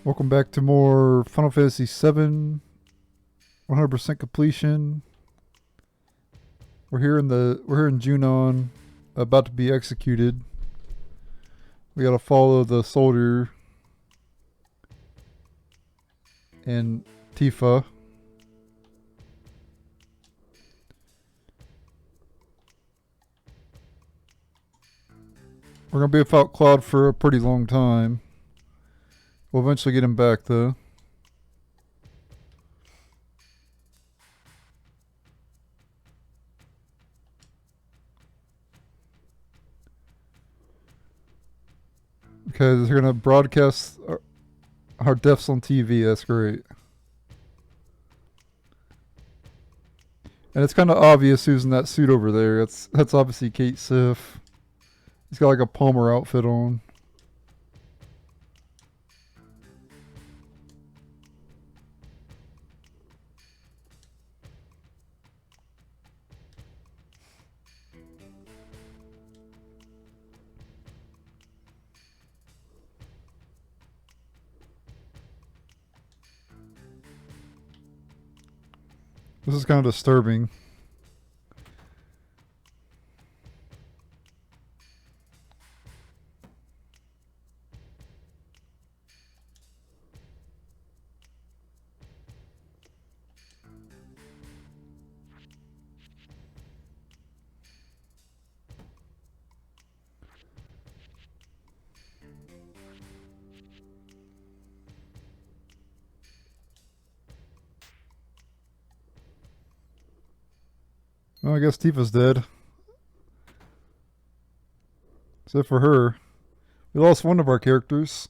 Welcome back to more Final Fantasy VII, 100% completion. We're here in Junon, about to be executed. We gotta follow the soldier and Tifa. We're gonna be without Cloud for a pretty long time. We'll eventually get him back though. Okay, they're gonna broadcast our deaths on TV. That's great. And it's kind of obvious who's in that suit over there. That's obviously Kate Sif. He's got like a Palmer outfit on. This is kind of disturbing. Well, I guess Tifa's dead. Except for her. We lost one of our characters.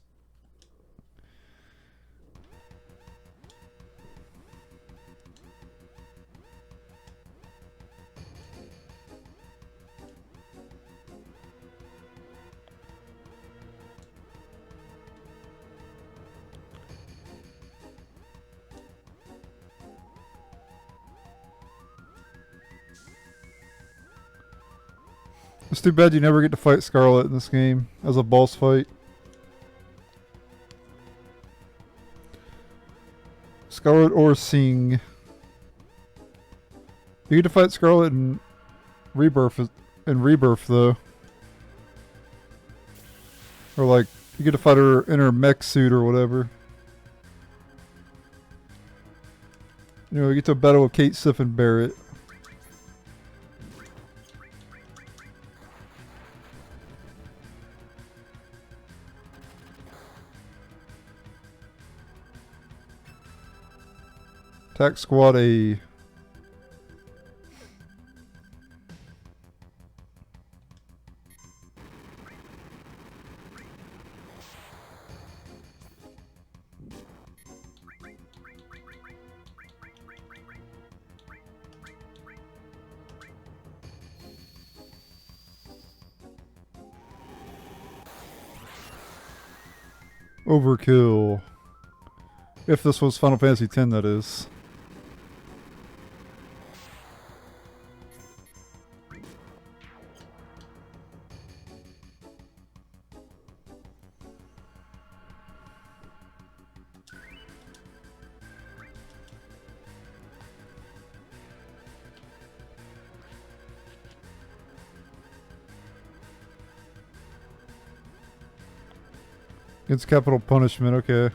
It's too bad you never get to fight Scarlet in this game as a boss fight. Scarlet or Sing. You get to fight Scarlet in Rebirth though. Or like you get to fight her in her mech suit or whatever. You know, you get to battle with Kate Sif and Barrett. Attack Squad A. Overkill. If this was Final Fantasy X, that is. It's capital punishment, okay.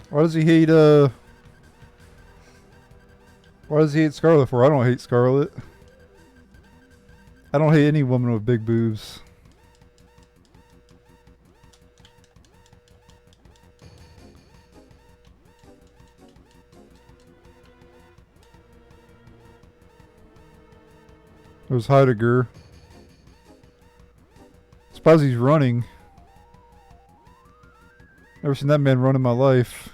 Why does he hate why does he hate Scarlet for? I don't hate Scarlet. I don't hate any woman with big boobs. There's Heidegger. Surprised he's running. Never seen that man run in my life.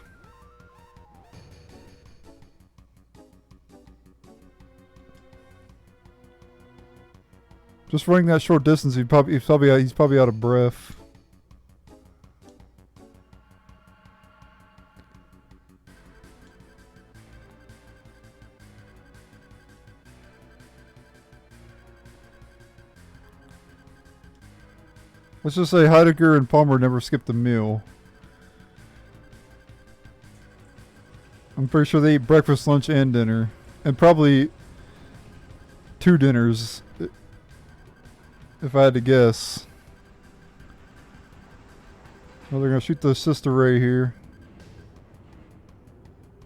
Just running that short distance, he's probably out of breath. Let's just say Heidegger and Palmer never skipped a meal. I'm pretty sure they ate breakfast, lunch, and dinner. And probably 2 dinners, if I had to guess. Well, they're going to shoot the sister ray here.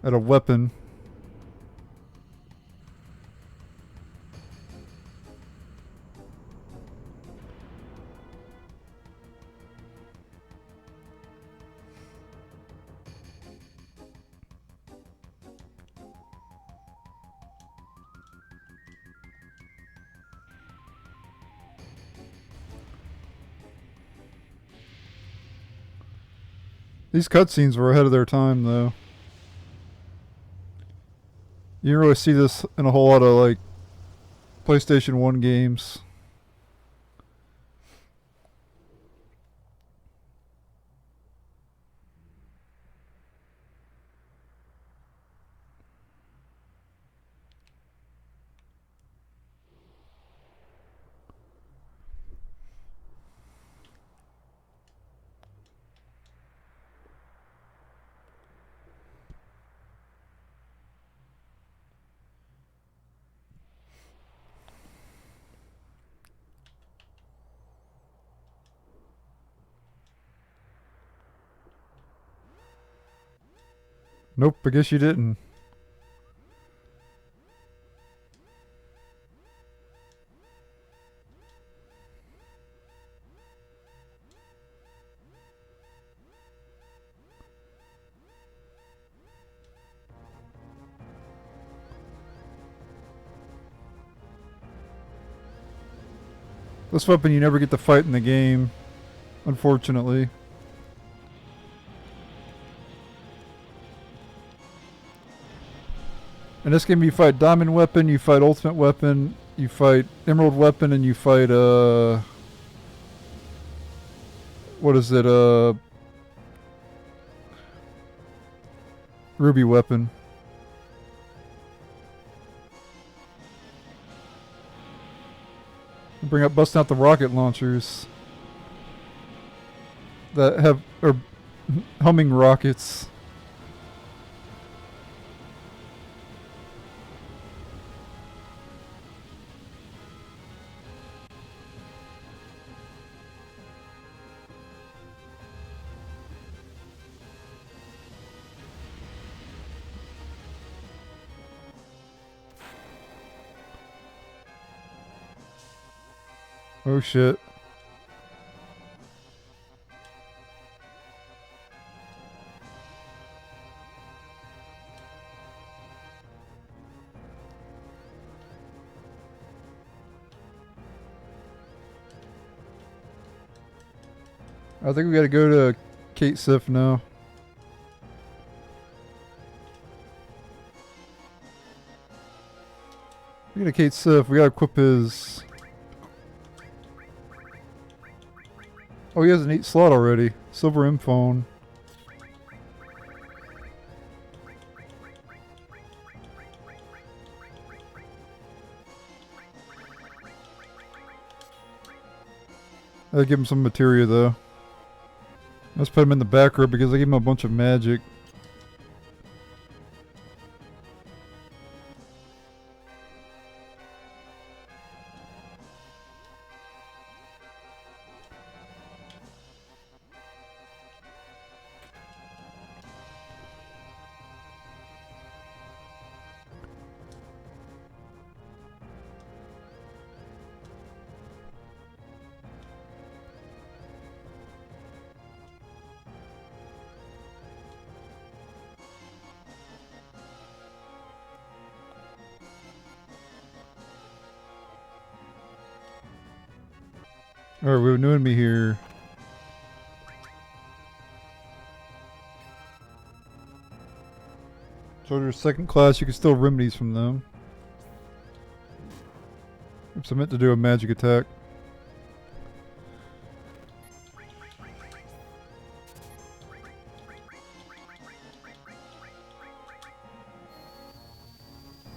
At a weapon. These cutscenes were ahead of their time, though. You don't really see this in a whole lot of, like, PlayStation 1 games. Nope, I guess you didn't. This weapon you never get to fight in the game, unfortunately. In this game you fight Diamond Weapon, you fight Ultimate Weapon, you fight Emerald Weapon, and you fight, what is it, Ruby Weapon. Bring up busting out the rocket launchers that have or humming rockets. Oh shit. I think we gotta go to Kate Sif now. We gotta Kate Sif, we gotta equip his... Oh, he has an 8 slot already. Silver M phone. I'll give him some materia though. Let's put him in the back row because I gave him a bunch of magic. Alright, we have a new enemy here. Soldiers second class, you can still remedies from them. Oops, I meant to do a magic attack.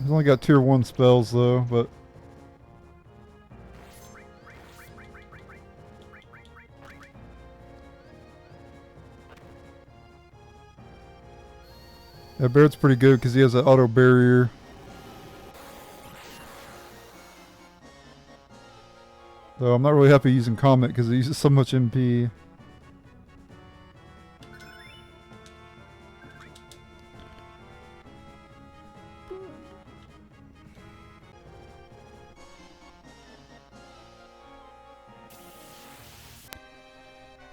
He's only got tier 1 spells though, but... Yeah, Barrett's pretty good because he has an auto barrier. Though I'm not really happy using Comet because it uses so much MP.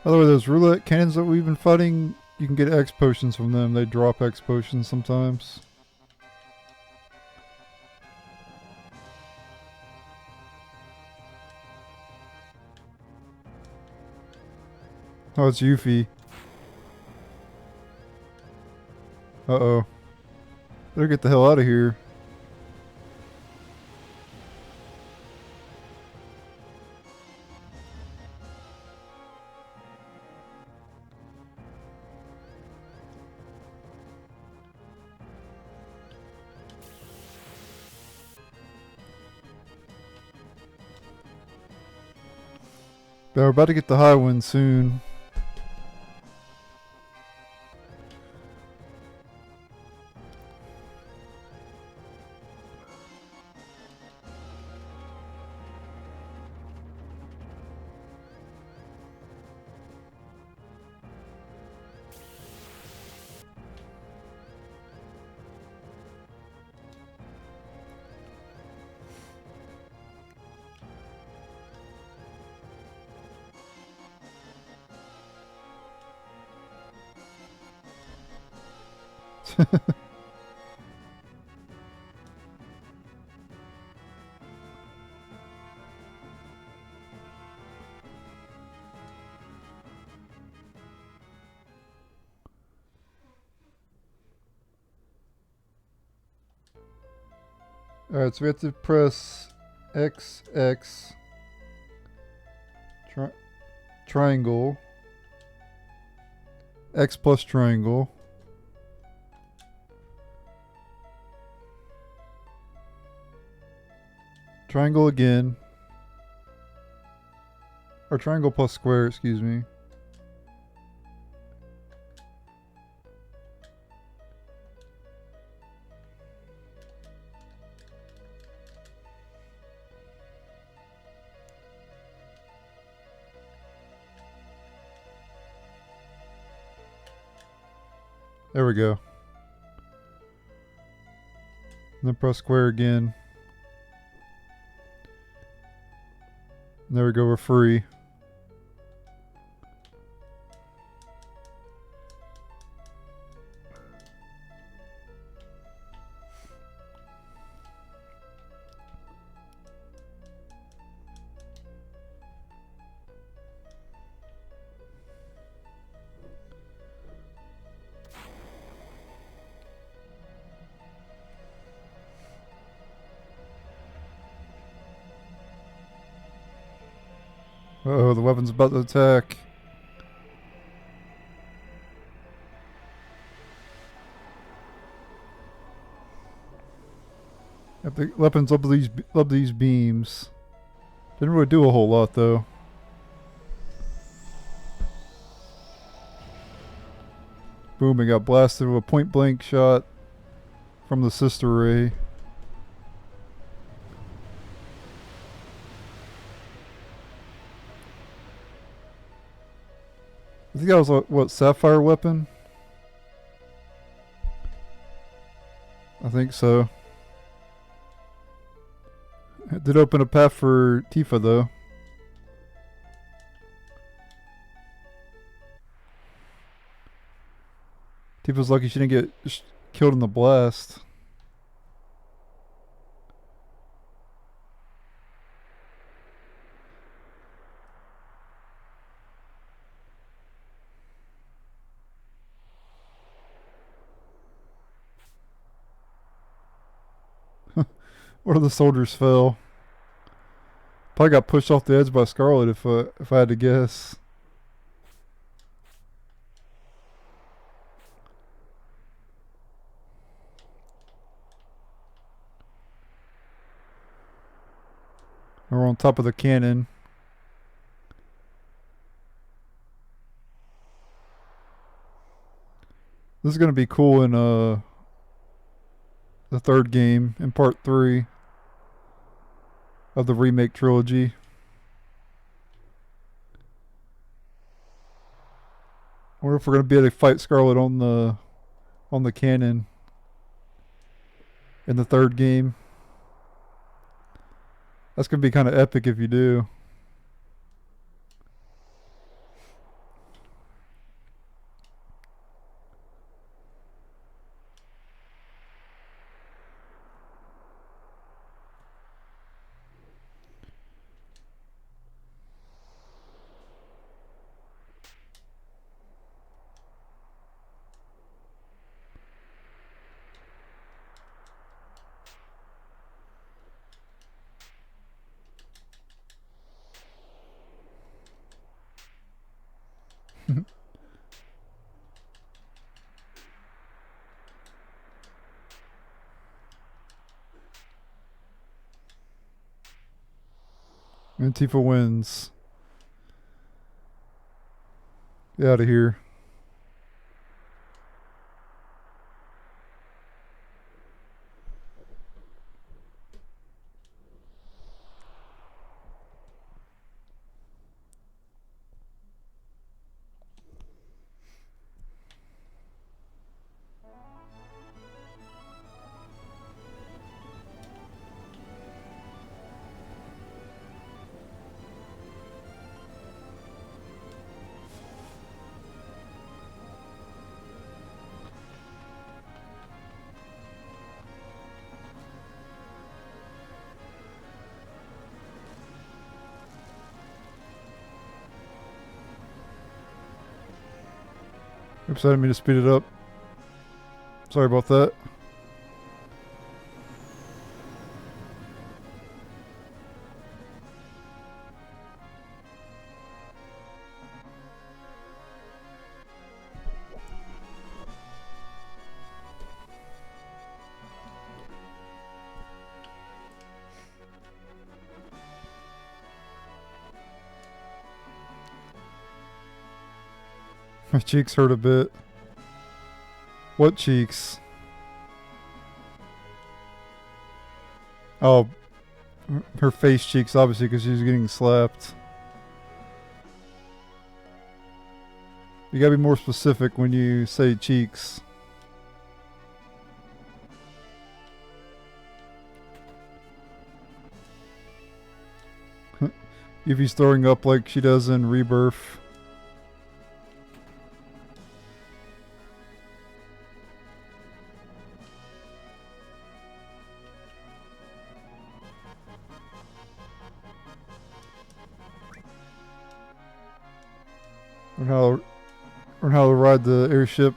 By the way, those roulette cannons that we've been fighting, you can get X potions from them. They drop X potions sometimes. Oh, it's Yuffie. Uh-oh. Better get the hell out of here. But we're about to get the high wind soon. Alright, so we have to press XX triangle, X plus triangle, triangle again, or triangle plus square, excuse me. There we go. And then press square again. And there we go, we're free. Uh-oh, the weapon's about to attack. Yep, the weapons love these beams. Didn't really do a whole lot though. Boom, it got blasted with a point blank shot from the sister ray. I think that was what, sapphire weapon? I think so. It did open a path for Tifa though. Tifa's lucky she didn't get killed in the blast. One of the soldiers fell. Probably got pushed off the edge by Scarlet if I had to guess. We're on top of the cannon. This is gonna be cool in the third game in part 3 of the remake trilogy. I wonder if we're gonna be able to fight Scarlet on the cannon in the third game. That's gonna be kind of epic if you do. And Tifa wins. Get out of here. Oops, I didn't mean to speed it up. Sorry about that. My cheeks hurt a bit. What cheeks? Oh, her face cheeks, obviously, because she's getting slapped. You gotta be more specific when you say cheeks. Evie's throwing up like she does in Rebirth. Learn how to ride the airship.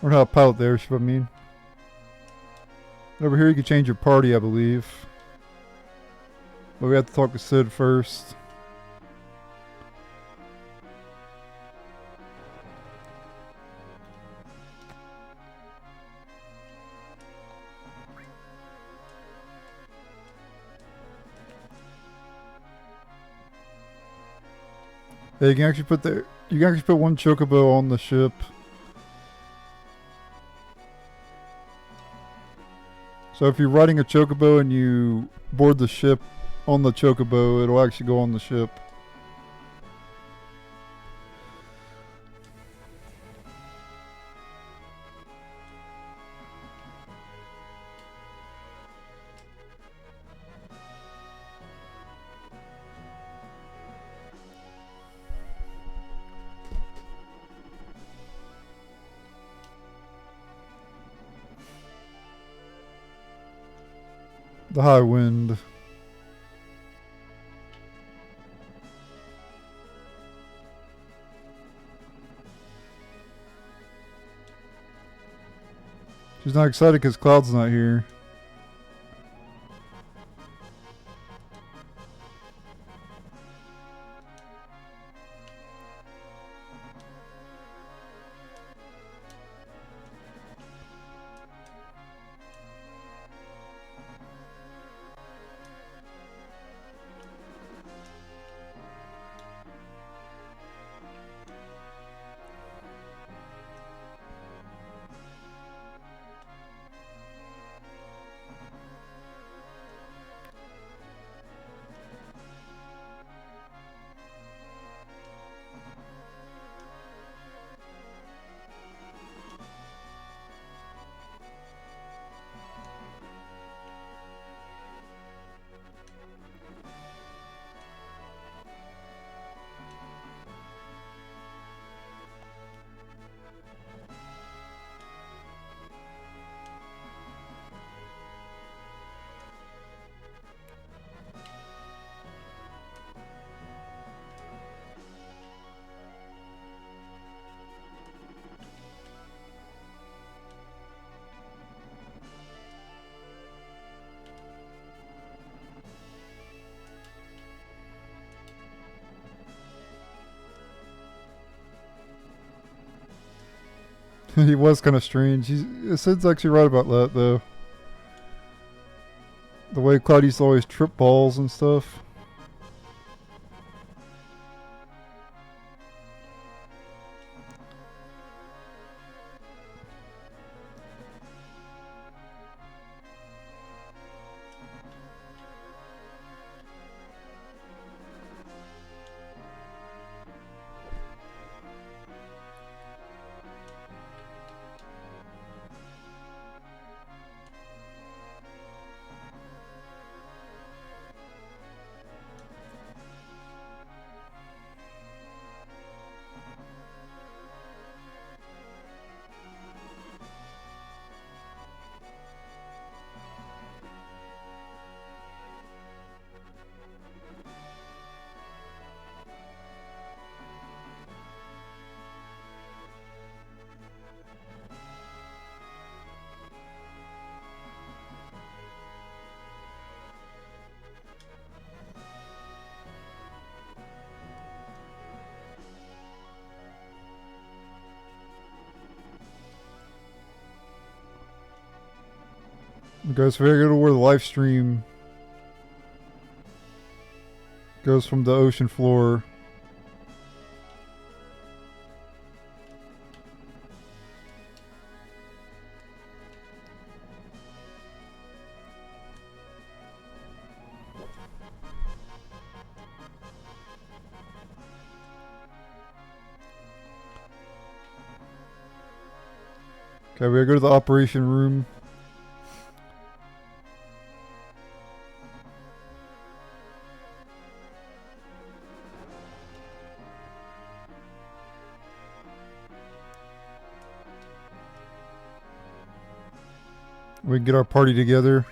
Learn how to pilot the airship, I mean. Over here you can change your party, I believe. But we have to talk to Sid first. Yeah, you can actually put one chocobo on the ship. So if you're riding a chocobo and you board the ship on the chocobo, it'll actually go on the ship. The high wind. She's not excited because Cloud's not here. He was kind of strange. Sid's actually right about that, though. The way Cloud used to always trip balls and stuff. Okay, so we gotta go to where the live stream goes from the ocean floor. Okay, we gotta go to the operation room. We can get our party together.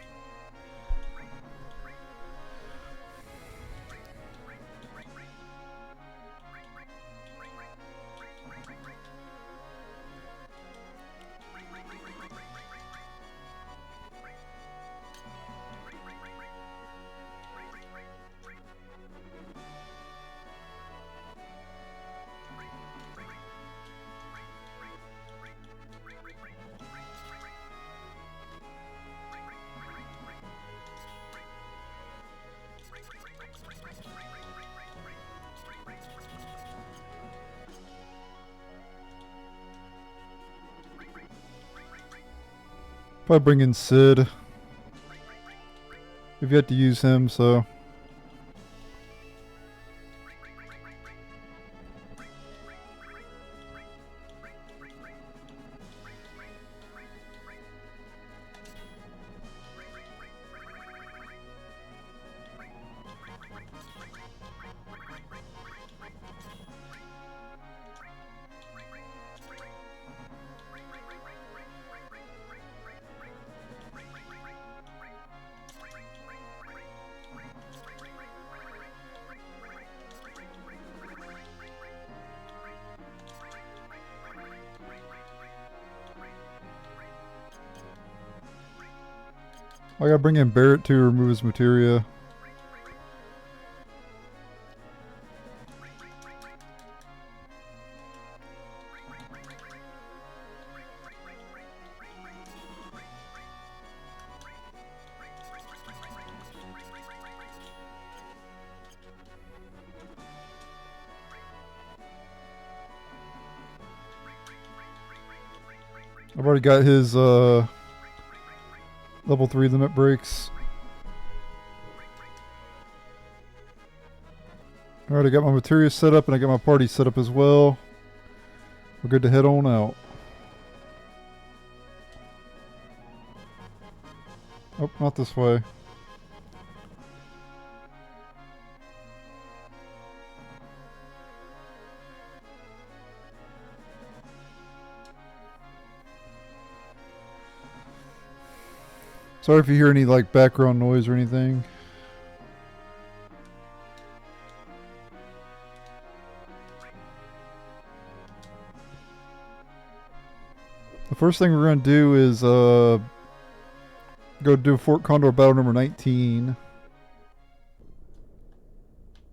Probably bring in Sid. We've yet to use him, so. I gotta bring in Barrett to remove his materia. I've already got his level 3 limit breaks. Alright, I got my materia set up and I got my party set up as well. We're good to head on out. Oh, not this way. Sorry if you hear any like background noise or anything. The first thing we're going to do is go do Fort Condor battle number 19.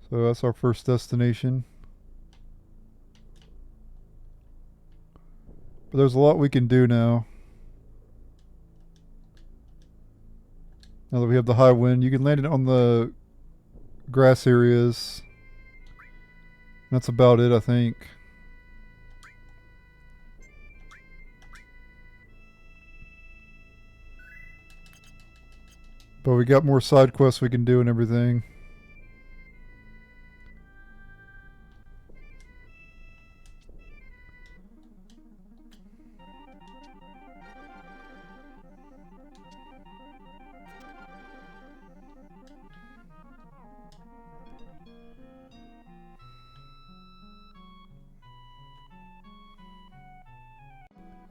So that's our first destination. But there's a lot we can do now. Now that we have the high wind, you can land it on the grass areas. That's about it, I think. But we got more side quests we can do and everything.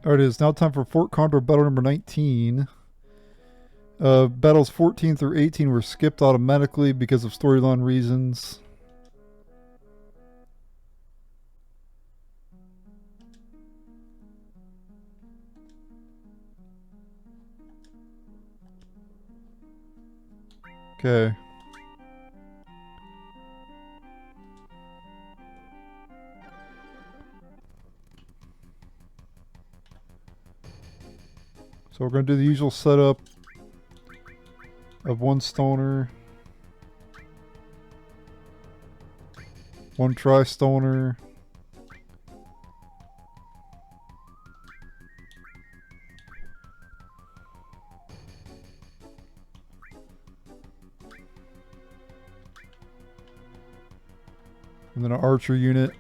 Alright, it is now time for Fort Condor battle number 19. Battles 14 through 18 were skipped automatically because of storyline reasons. Okay. So we're going to do the usual setup of one stoner, one tri-stoner, and then an archer unit.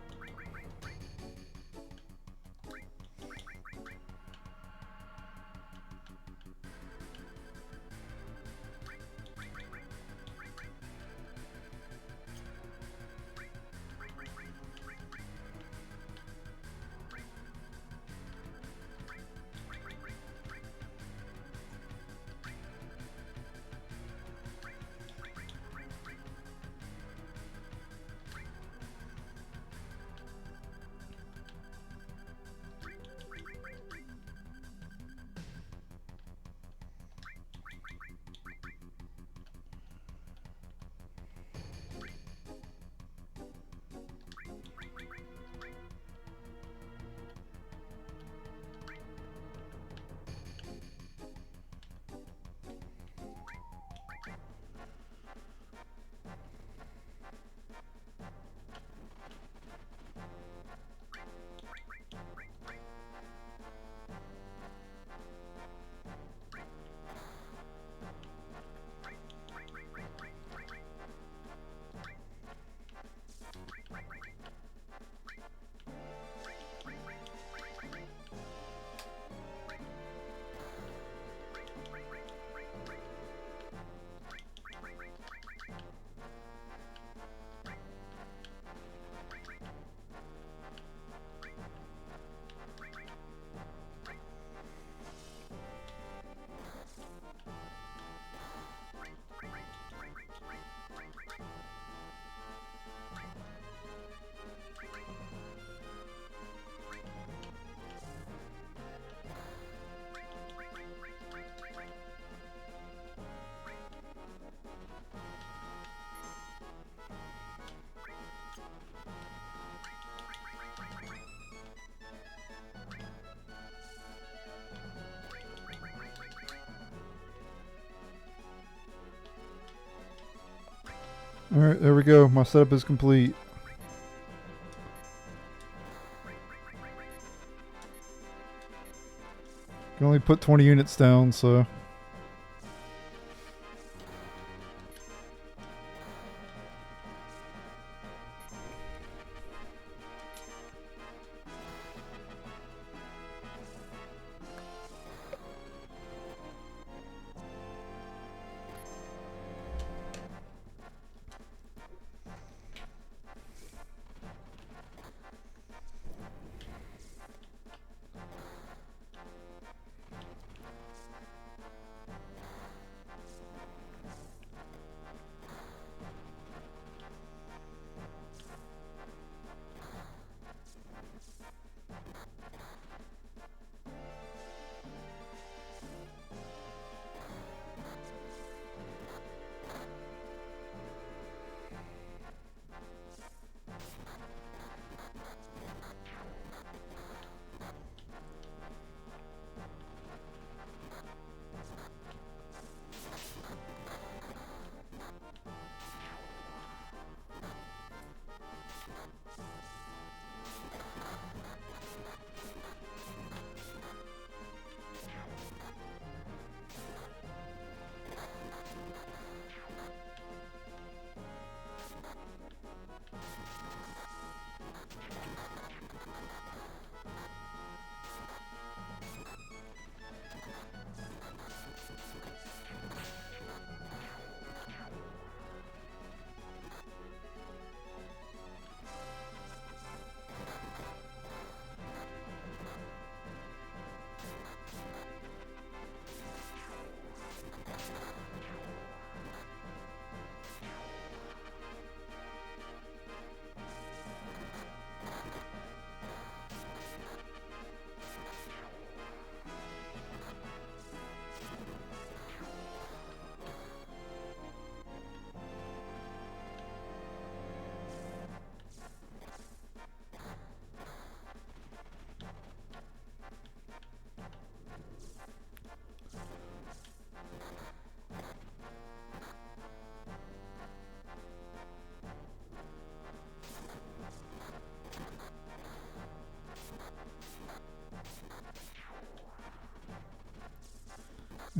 Alright, there we go. My setup is complete. Can only put 20 units down, so...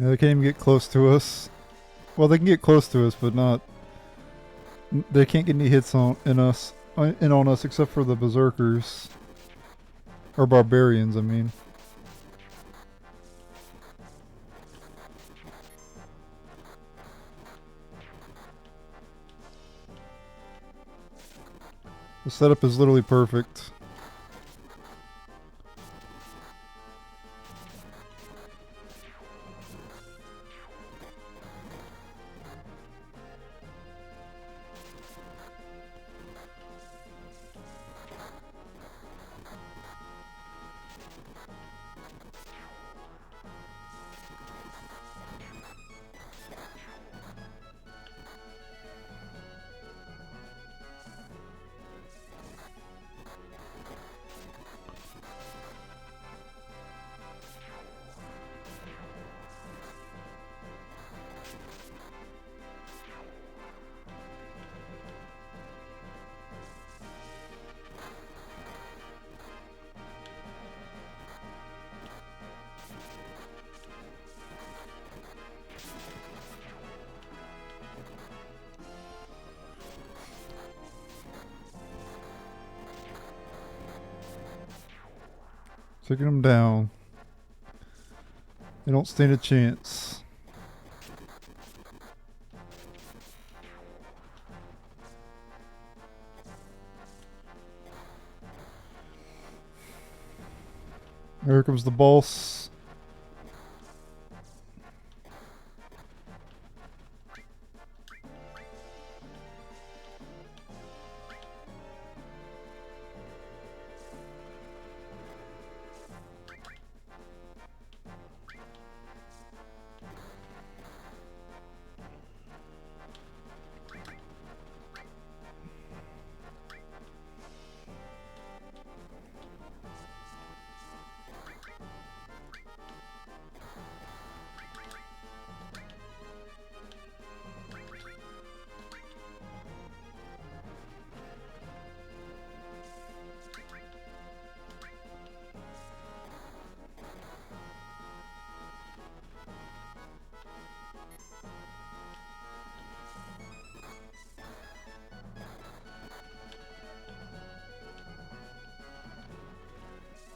Yeah, they can't even get close to us. Well, they can get close to us, but not. They can't get any hits on us except for the berserkers or barbarians. I mean. The setup is literally perfect. Taking them down. They don't stand a chance. Here comes the boss.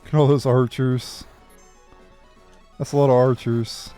Look at all those archers. That's a lot of archers.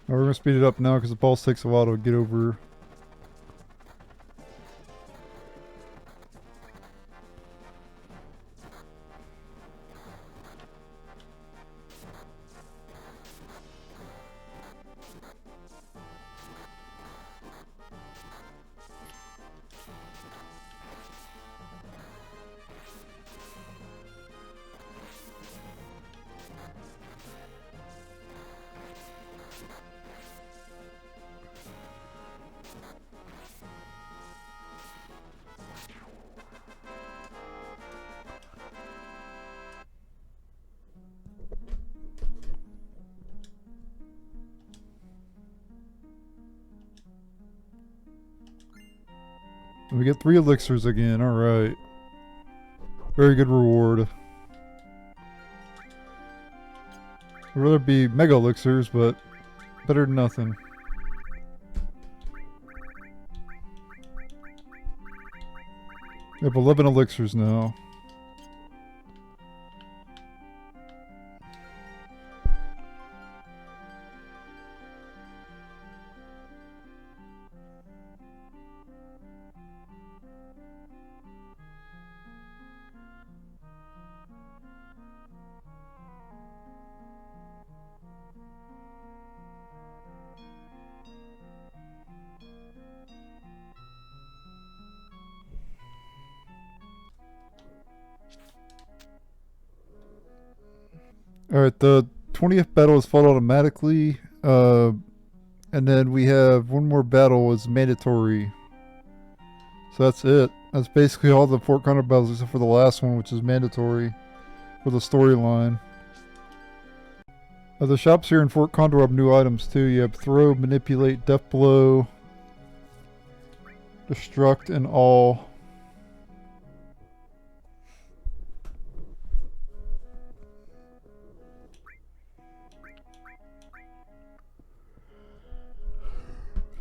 We're going to speed it up now because the boss takes a while to get over. We get 3 elixirs again, alright. Very good reward. I'd rather be mega elixirs, but better than nothing. We have 11 elixirs now. Alright, the 20th battle is fought automatically. And then we have one more battle is mandatory. So that's it. That's basically all the Fort Condor battles except for the last one, which is mandatory for the storyline. The shops here in Fort Condor have new items too. You have throw, manipulate, death blow, destruct, and all.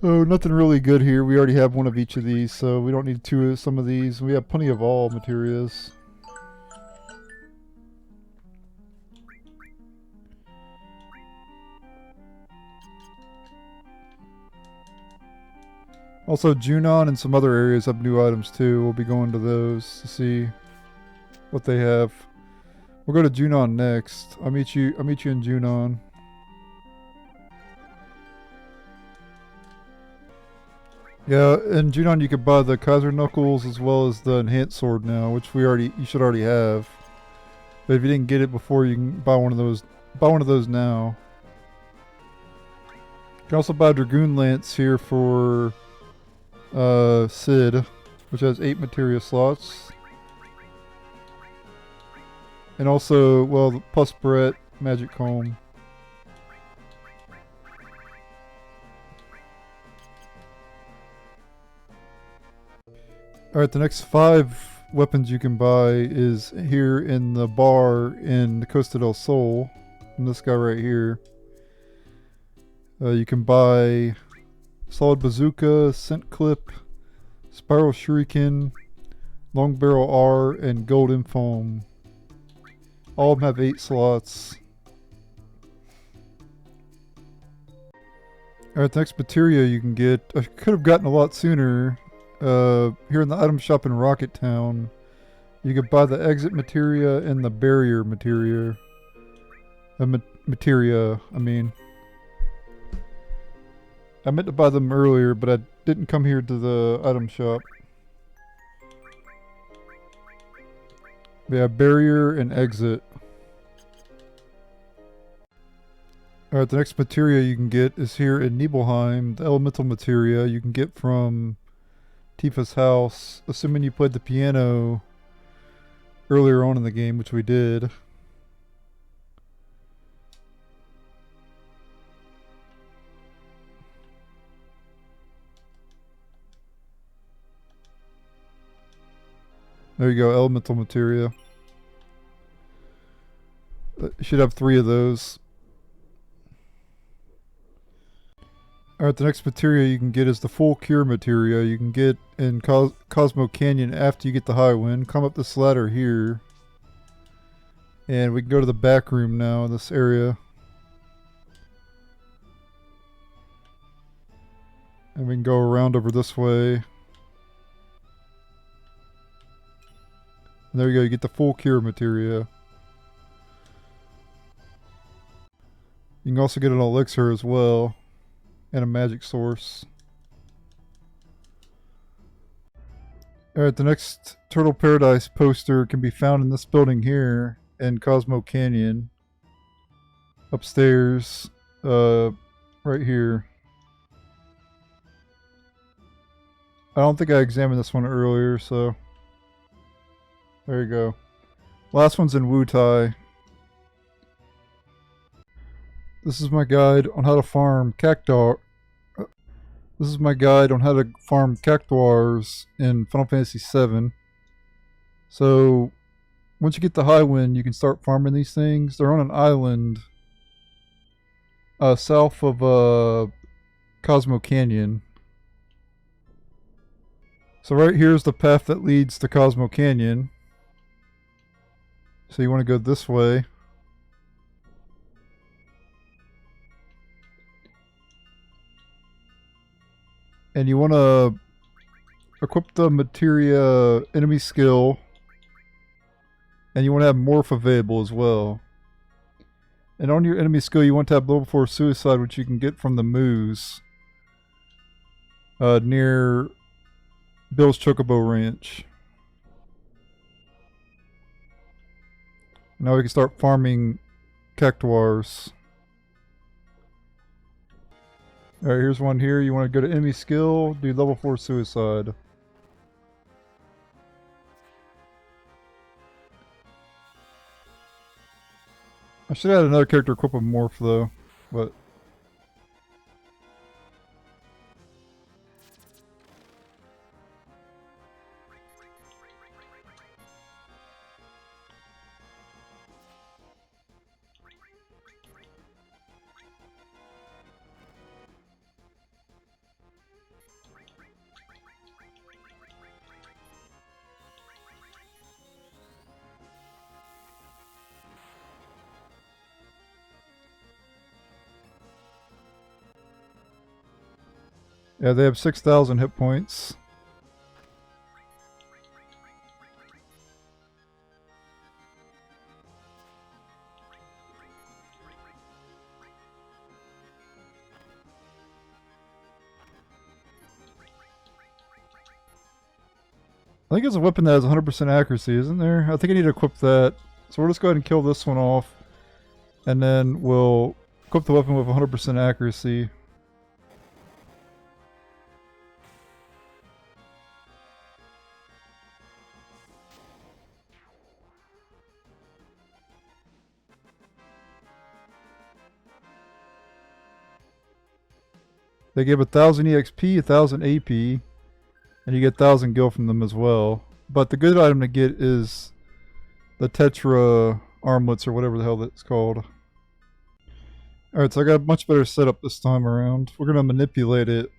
So nothing really good here. We already have one of each of these, so we don't need two of some of these. We have plenty of all materials. Also, Junon and some other areas have new items too. We'll be going to those to see what they have. We'll go to Junon next. I'll meet you in Junon. Yeah, in Junon you could buy the Kaiser Knuckles as well as the enhanced sword now, which you should already have. But if you didn't get it before, you can buy one of those. Buy one of those now. You can also buy Dragoon Lance here for Sid, which has 8 materia slots. And also, well, plus Brett, Magic Comb. Alright, the next 5 weapons you can buy is here in the bar in the Costa del Sol. And this guy right here. You can buy Solid Bazooka, Scent Clip, Spiral Shuriken, Long Barrel R, and Golden Foam. All of them have 8 slots. Alright, the next materia you can get, I could have gotten a lot sooner. Here in the item shop in Rocket Town, you could buy the exit materia and the barrier materia. Materia, I mean. I meant to buy them earlier, but I didn't come here to the item shop. Yeah, barrier and exit. Alright, the next materia you can get is here in Nibelheim. The elemental materia you can get from Tifa's house, assuming you played the piano earlier on in the game, which we did. There you go, elemental materia. You should have 3 of those. Alright, the next materia you can get is the full cure materia. You can get in Cosmo Canyon after you get the high wind. Come up this ladder here. And we can go to the back room now in this area. And we can go around over this way. And there you go, you get the full cure materia. You can also get an elixir as well. And a magic source. Alright, the next Turtle Paradise poster can be found in this building here in Cosmo Canyon. Upstairs, right here. I don't think I examined this one earlier, so there you go. Last one's in Wutai. This is my guide on how to farm cactuars. This is my guide on how to farm cactuars in Final Fantasy VII. So, once you get the high wind, you can start farming these things. They're on an island south of Cosmo Canyon. So right here's the path that leads to Cosmo Canyon. So you want to go this way. And you want to equip the materia enemy skill. And you want to have morph available as well. And on your enemy skill you want to have level 4 suicide, which you can get from the moose. Near Bill's Chocobo Ranch. Now we can start farming cactuars. Alright, here's one here. You want to go to enemy skill, do level 4 suicide. I should add another character equip a morph though, but yeah, they have 6,000 hit points. I think it's a weapon that has 100% accuracy, isn't there? I think I need to equip that. So we'll just go ahead and kill this one off. And then we'll equip the weapon with 100% accuracy. They give 1,000 EXP, 1,000 AP, and you get 1,000 gil from them as well. But the good item to get is the Tetra armlets or whatever the hell that's called. Alright, so I got a much better setup this time around. We're going to manipulate it,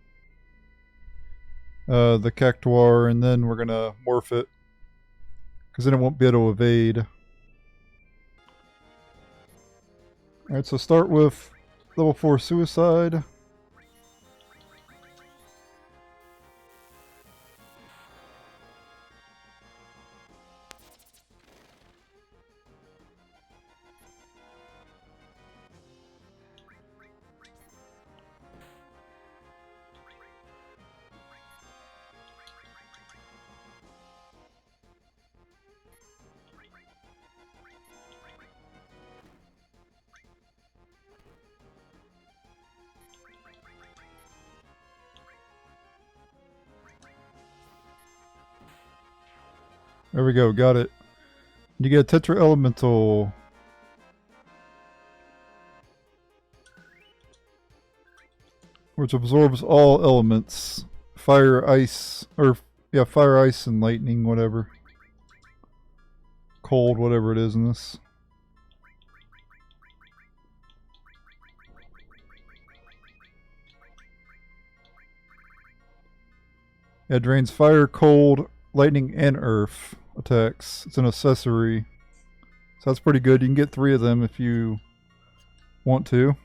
the Cactuar, and then we're going to morph it. Because then it won't be able to evade. Alright, so start with level 4 suicide. There we go, got it. You get a Tetra Elemental. Which absorbs all elements. Fire, ice, or yeah, fire, ice, and lightning, whatever. Cold, whatever it is in this. Yeah, it drains fire, cold, lightning, and earth attacks. It's an accessory. So that's pretty good. You can get 3 of them if you want to.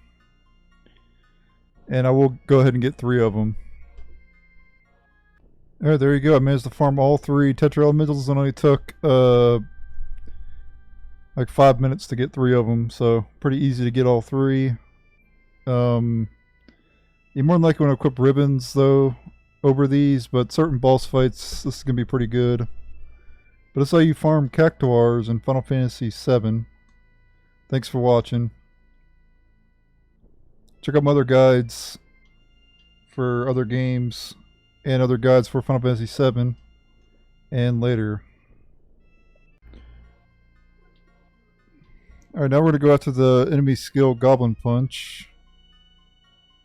And I will go ahead and get 3 of them. Alright, there you go. I managed to farm all 3 Tetra Elementals and only took like 5 minutes to get 3 of them. So pretty easy to get all 3. You more than likely want to equip ribbons though over these, but certain boss fights this is going to be pretty good. But that's how you farm Cactuars in Final Fantasy VII. Thanks for watching. Check out my other guides for other games and other guides for Final Fantasy VII and later. Alright, now we're going to go after the enemy skill Goblin Punch,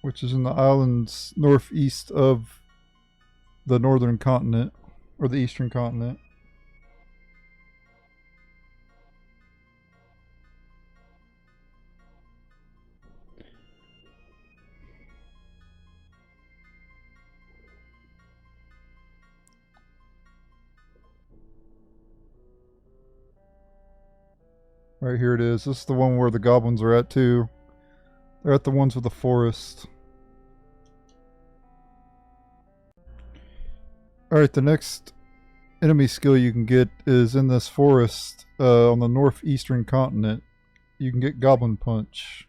which is in the islands northeast of the northern continent, or the eastern continent. Right here it is. This is the one where the goblins are at too. They're at the ones with the forest. Alright, the next enemy skill you can get is in this forest on the northeastern continent. You can get Goblin Punch.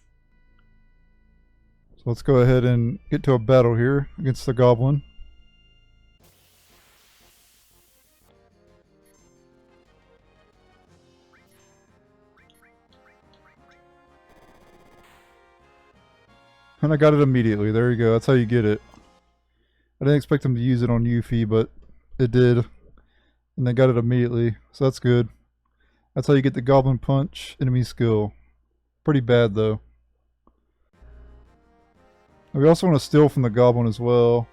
So let's go ahead and get to a battle here against the goblin. And I got it immediately. There you go. That's how you get it. I didn't expect them to use it on Yuffie, but it did. And they got it immediately. So that's good. That's how you get the Goblin Punch enemy skill. Pretty bad, though. We also want to steal from the Goblin as well.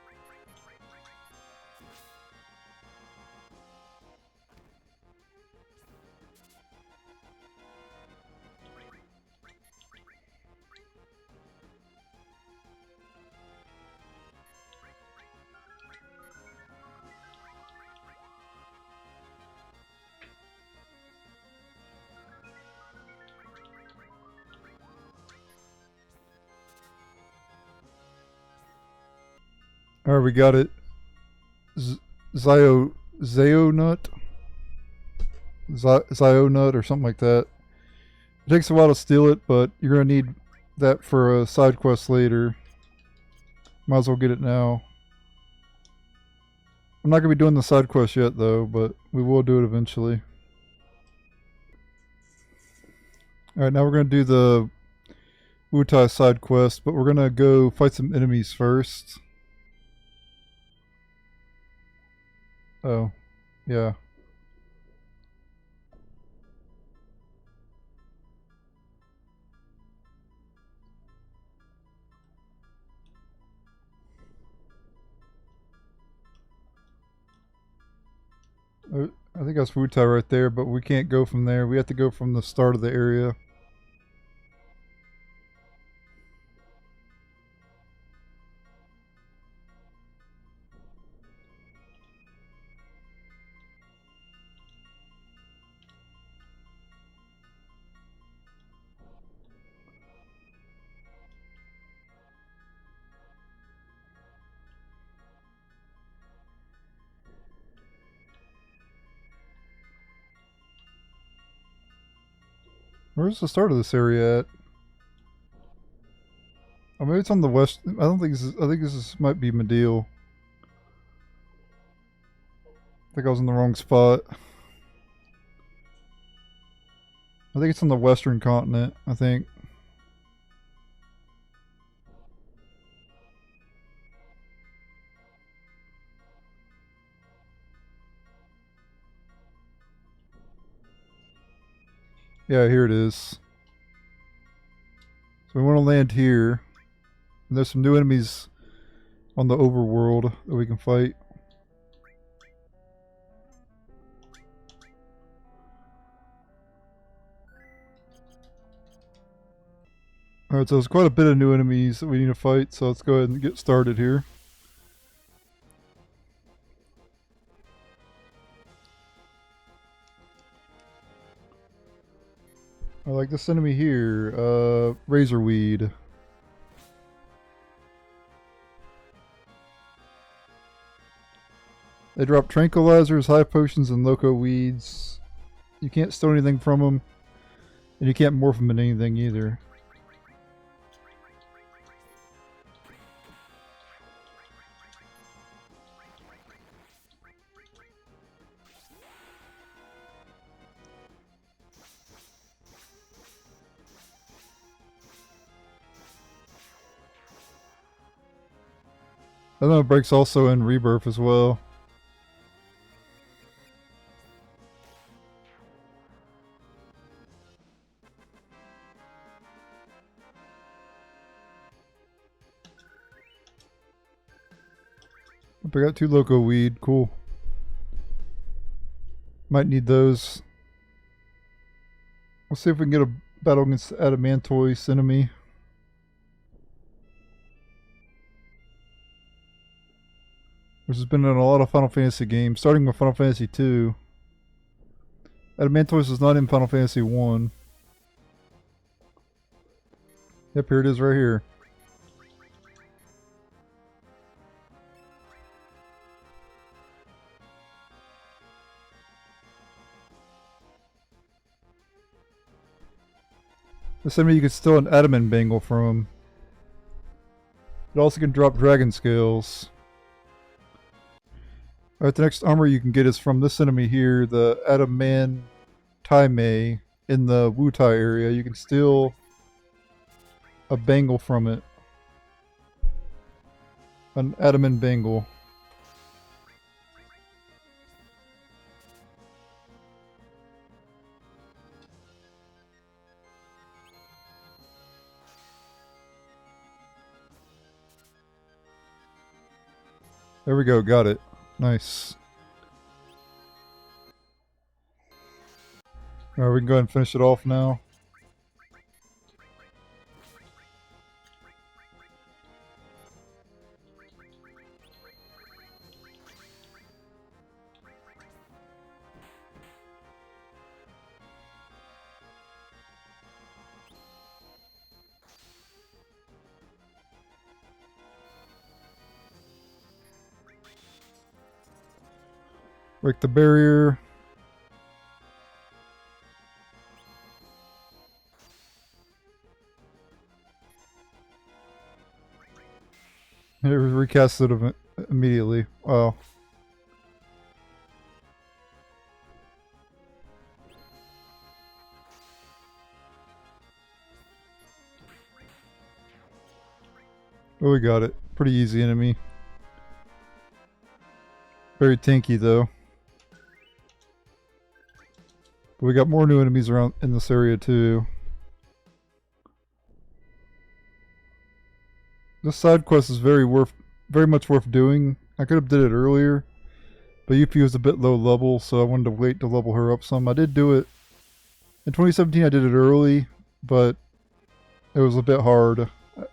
Alright, we got it. Zio nut? Zio nut or something like that. It takes a while to steal it, but you're going to need that for a side quest later. Might as well get it now. I'm not going to be doing the side quest yet though, but we will do it eventually. Alright, now we're going to do the Wutai side quest, but we're going to go fight some enemies first. Oh, yeah. I think that's Wutai right there, but we can't go from there. We have to go from the start of the area. Where's the start of this area at? Oh, maybe it's on the west. I don't think this is, I think might be Medill. I think I was in the wrong spot. I think it's on the western continent, I think. Yeah, here it is. So we want to land here. And there's some new enemies on the overworld that we can fight. Alright, so there's quite a bit of new enemies that we need to fight, so let's go ahead and get started here. I like this enemy here, Razorweed. They drop tranquilizers, high potions, and loco weeds. You can't steal anything from them, and you can't morph them into anything either. I know it breaks also in Rebirth as well. I got 2 loco weed, cool. Might need those. Let's see if we can get a battle against Adamantoise enemy. Which has been in a lot of Final Fantasy games, starting with Final Fantasy 2. Adamantoise is not in Final Fantasy 1. Yep, here it is right here. This enemy you can steal an adamant bangle from him. It also can drop dragon scales. Alright, the next armor you can get is from this enemy here, the Adamantoise in the Wutai area. You can steal a bangle from it. An adamant bangle. There we go, got it. Nice. Alright, we can go ahead and finish it off now. Break the barrier. It was recasted immediately. Wow. Oh, we got it. Pretty easy enemy. Very tanky though. But we got more new enemies around in this area too. This side quest is very much worth doing. I could have did it earlier, but Yuffie was a bit low level, so I wanted to wait to level her up some. I did do it in 2017. I did it early, but it was a bit hard.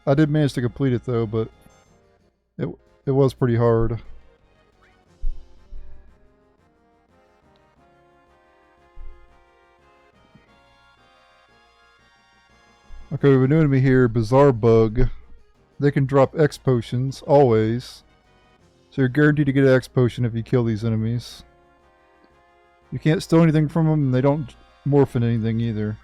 I did manage to complete it though, but it was pretty hard. Okay, we have a new enemy here, Bizarre Bug. They can drop X potions, always. So you're guaranteed to get an X potion if you kill these enemies. You can't steal anything from them, and they don't morph in anything either.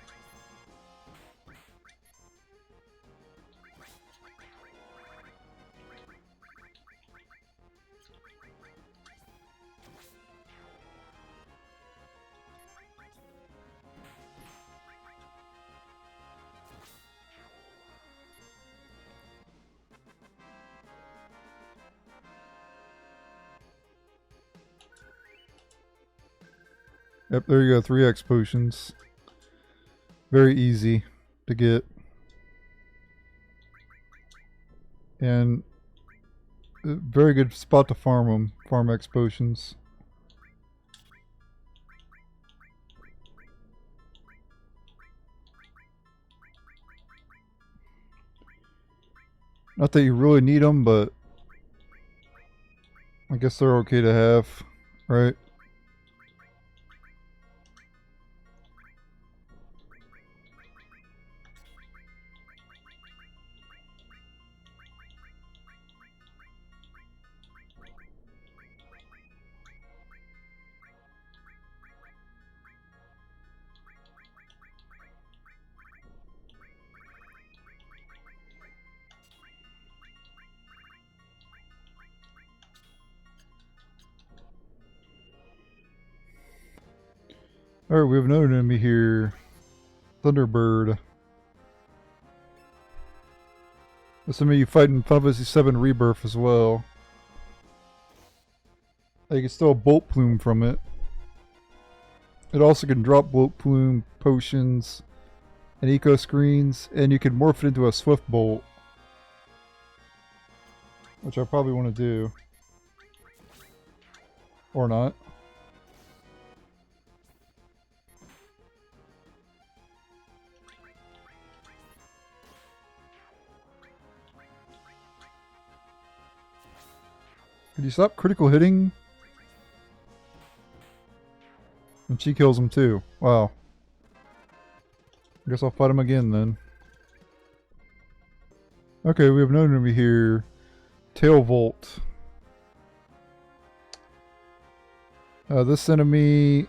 Yep, there you go, 3 X potions. Very easy to get. And a very good spot to farm them, farm X potions. Not that you really need them, but I guess they're okay to have, right? Alright, we have another enemy here. Thunderbird. This enemy you fight in Final Fantasy VII Rebirth as well. You can steal a bolt plume from it. It also can drop bolt plume, potions, and eco screens, and you can morph it into a swift bolt. Which I probably want to do. Or not. Could you stop critical hitting? And she kills him too. Wow. I guess I'll fight him again then. Okay, we have another enemy here. Tail Volt. This enemy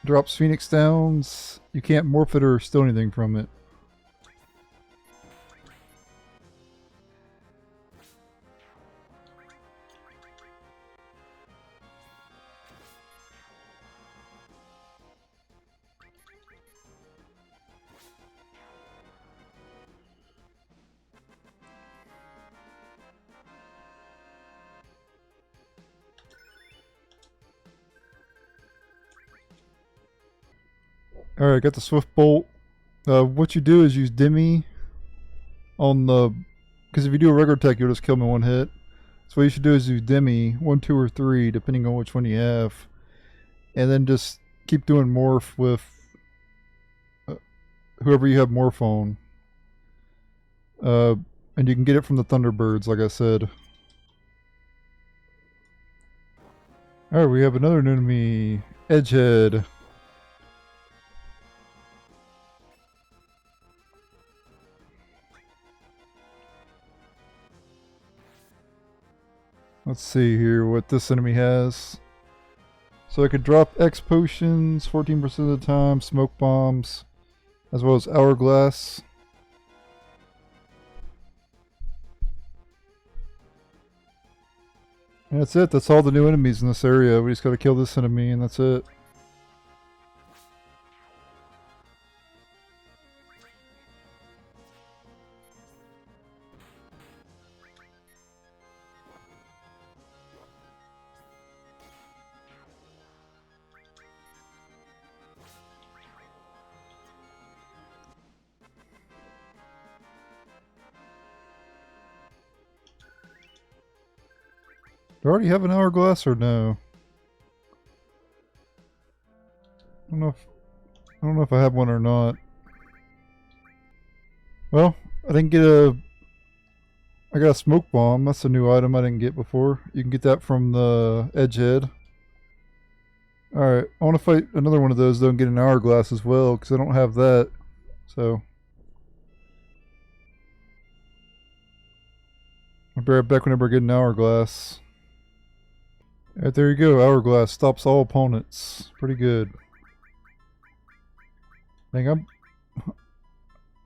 drops Phoenix Downs. You can't morph it or steal anything from it. Alright, got the Swift Bolt. What you do is use Demi on the... Because if you do a regular attack, you'll just kill him in one hit. So what you should do is use Demi, 1, 2, or 3, depending on which one you have. And then just keep doing Morph with whoever you have Morph on. And you can get it from the Thunderbirds, like I said. Alright, we have another enemy, Edgehead. Let's see here what this enemy has. So I could drop X potions 14% of the time, smoke bombs, as well as hourglass. And that's it. That's all the new enemies in this area. We just gotta kill this enemy and that's it. Do I already have an hourglass or no? I don't know if I have one or not. Well, I didn't get a... I got a smoke bomb. That's a new item I didn't get before. You can get that from the Edgehead. Alright, I want to fight another one of those though and get an hourglass as well, because I don't have that. So... I'll be right back whenever I get an hourglass. Alright, there you go. Hourglass stops all opponents. Pretty good. I think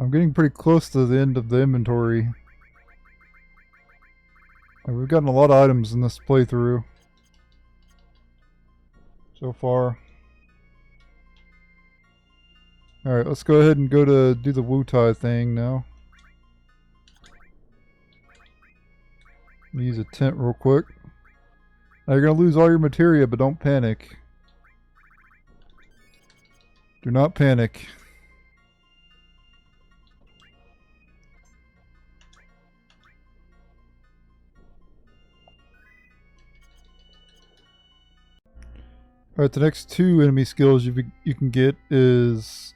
I'm getting pretty close to the end of the inventory. We've gotten a lot of items in this playthrough so far. Alright, let's go ahead and go to do the Wutai thing now. Use a tent real quick. Now you're going to lose all your materia, but don't panic. Do not panic. Alright, the next two enemy skills you can get is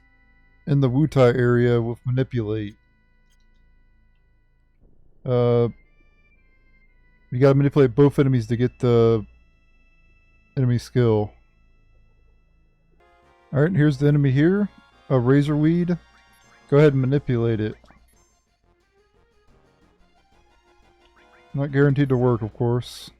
in the Wutai area with Manipulate. You gotta manipulate both enemies to get the enemy skill. Alright, here's the enemy here. A Razorweed. Go ahead and manipulate it. Not guaranteed to work, of course.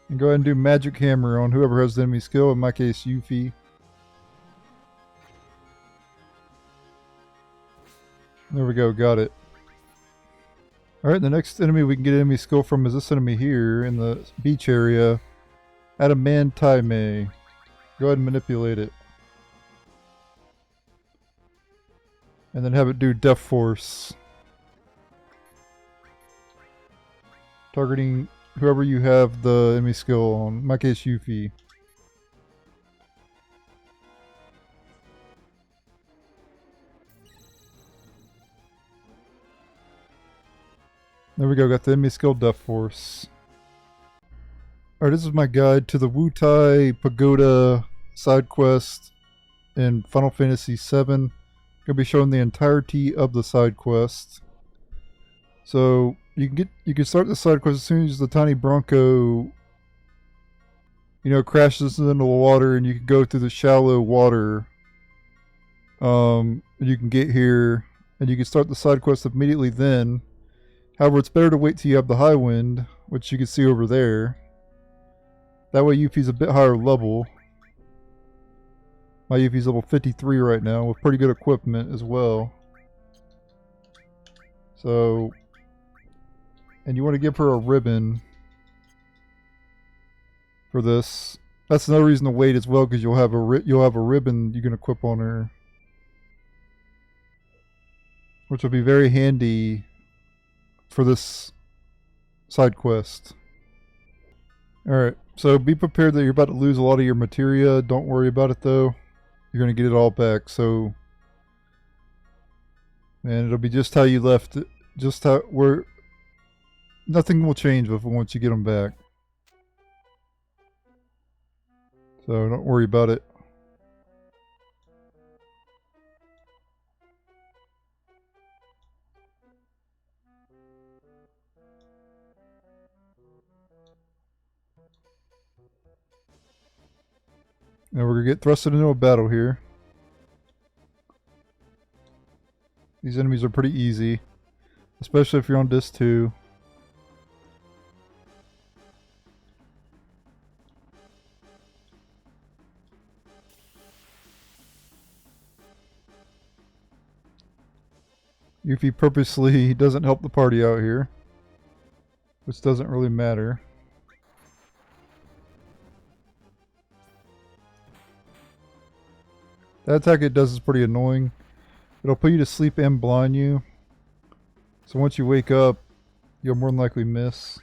And go ahead and do Magic Hammer on whoever has the enemy skill, in my case, Yuffie. There we go, got it. Alright, the next enemy we can get enemy skill from is this enemy here in the beach area. Adamantime. Go ahead and manipulate it. And then have it do Death Force. Targeting whoever you have the enemy skill on. In my case, Yuffie. There we go, got the enemy skill Death Force. Alright, this is my guide to the Wutai Pagoda side quest in Final Fantasy VII. Gonna be showing the entirety of the side quest. So you can start the side quest as soon as the tiny Bronco, you know, crashes into the water, and you can go through the shallow water. You can get here, and you can start the side quest immediately then. However, it's better to wait till you have the high wind, which you can see over there. That way Yuffie's a bit higher level. My Yuffie's level 53 right now, with pretty good equipment as well. So, and you want to give her a ribbon for this. That's another reason to wait as well, because you'll have a ribbon you can equip on her. which will be very handy for this side quest. Alright, so be prepared that you're about to lose a lot of your materia. Don't worry about it though. You're going to get it all back, so... And it'll be just how you left it. Just how... Nothing will change once you get them back. So don't worry about it. Now we're going to get thrusted into a battle here. These enemies are pretty easy, especially if you're on disc 2. Yuffie purposely doesn't help the party out here, which doesn't really matter. That attack it does is pretty annoying. It'll put you to sleep and blind you. So once you wake up, you'll more than likely miss.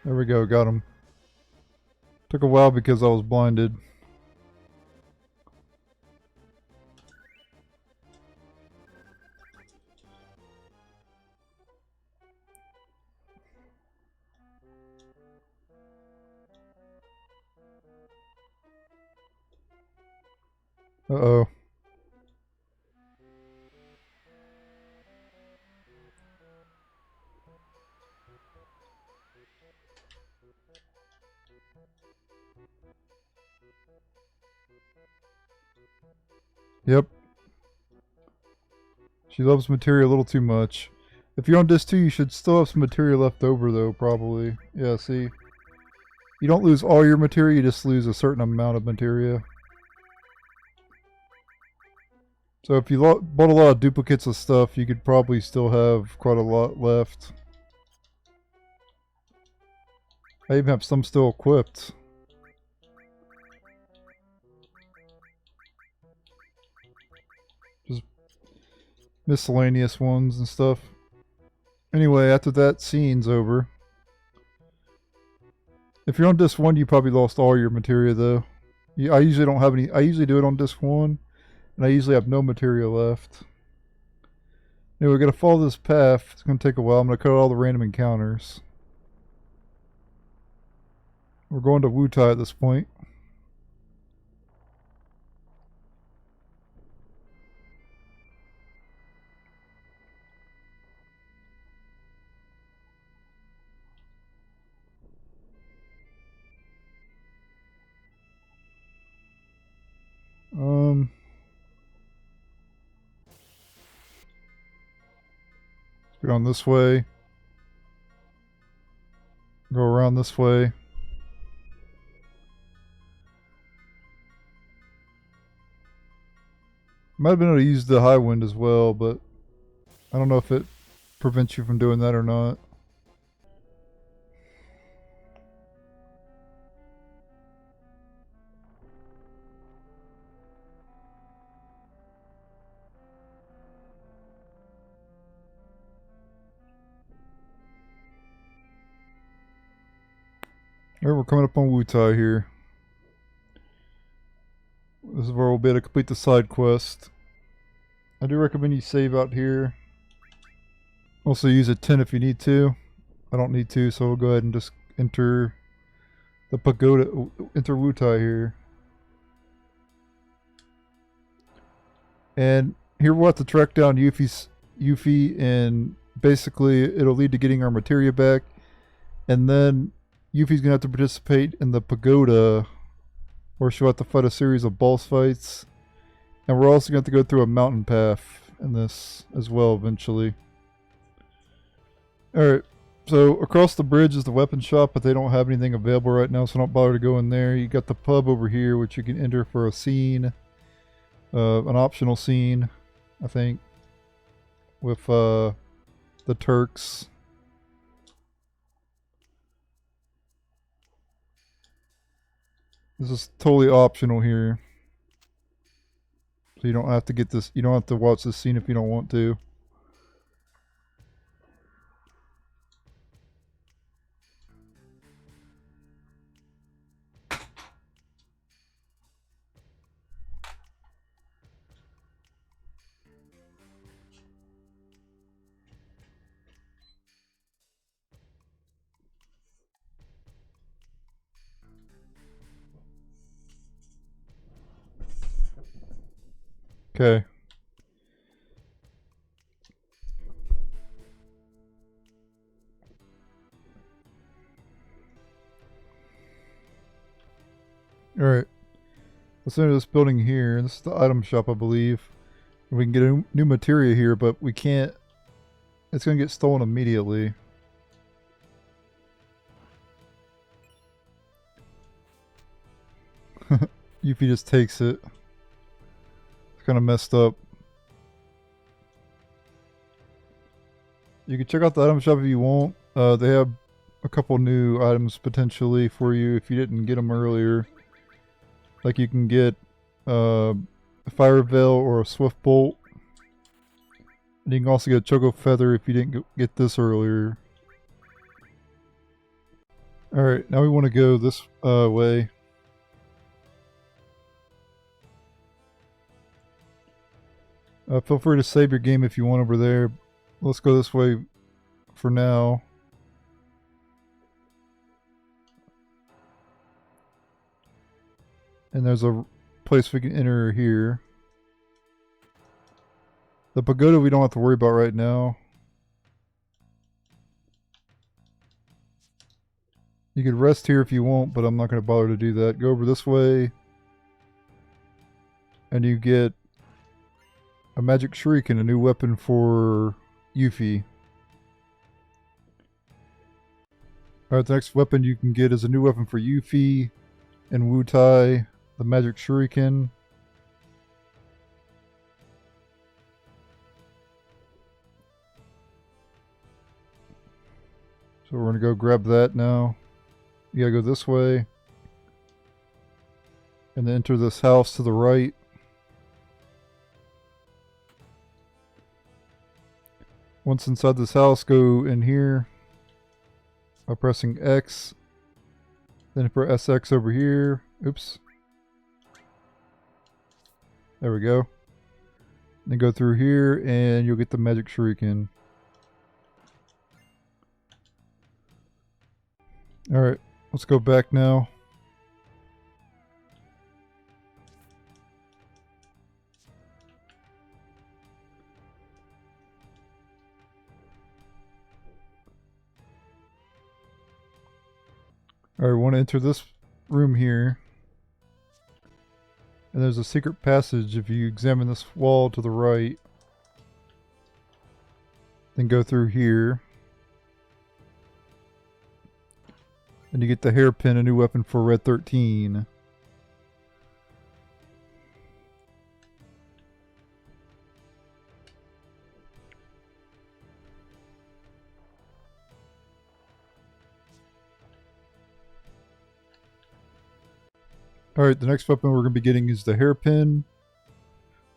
There we go, got him. Took a while because I was blinded. Uh-oh. Yep. She loves materia a little too much. If you're on disc 2, you should still have some materia left over though, probably. Yeah, see? You don't lose all your materia, you just lose a certain amount of materia. So if you bought a lot of duplicates of stuff, you could probably still have quite a lot left. I even have some still equipped. Just miscellaneous ones and stuff. Anyway, after that scene's over. If you're on disc 1, you probably lost all your materia though. I usually don't have any. I usually do it on disc 1. And I usually have no material left. Anyway, we're going to follow this path. It's going to take a while. I'm going to cut out all the random encounters. We're going to Wutai at this point. Go on this way. Go around this way. Might have been able to use the high wind as well, but I don't know if it prevents you from doing that or not. Alright, we're coming up on Wutai here. This is where we'll be able to complete the side quest. I do recommend you save out here. Also use a 10 if you need to. I don't need to, so we'll go ahead and just enter the pagoda, enter Wutai here. And here we'll have to track down Yuffie, and basically it'll lead to getting our materia back. And then Yuffie's gonna have to participate in the pagoda, Or she'll have to fight a series of boss fights. And we're also going to have to go through a mountain path in this as well eventually. Alright, so across the bridge is the weapon shop, but they don't have anything available right now, so don't bother to go in there. You got the pub over here, which you can enter for a scene. An optional scene, I think, with the Turks. This is totally optional here. So you don't have to get this, you don't have to watch this scene if you don't want to. Okay. Alright. Let's enter this building here. This is the item shop, I believe. We can get a new materia here, but we can't. It's going to get stolen immediately. Yuffie just takes it. It's kind of messed up. You can check out the item shop if you want. They have a couple new items potentially for you if you didn't get them earlier. Like you can get a fire veil or a swift bolt. And you can also get a choco feather if you didn't get this earlier. Alright, now we want to go this way. Feel free to save your game if you want over there. Let's go this way for now. And there's a place we can enter here. The pagoda we don't have to worry about right now. You could rest here if you want, but I'm not going to bother to do that. Go over this way. And you get a magic shuriken, a new weapon for Yuffie. Alright, the next weapon you can get is a new weapon for Yuffie and Wutai, the magic shuriken. So we're going to go grab that now. You gotta go this way. And then enter this house to the right. Once inside this house, go in here by pressing X. Then press SX over here. Oops. There we go. Then go through here and you'll get the magic shuriken. Alright, let's go back now. Alright, we want to enter this room here. And there's a secret passage if you examine this wall to the right. Then go through here. And you get the hairpin, a new weapon for Red 13. Alright, the next weapon we're going to be getting is the hairpin.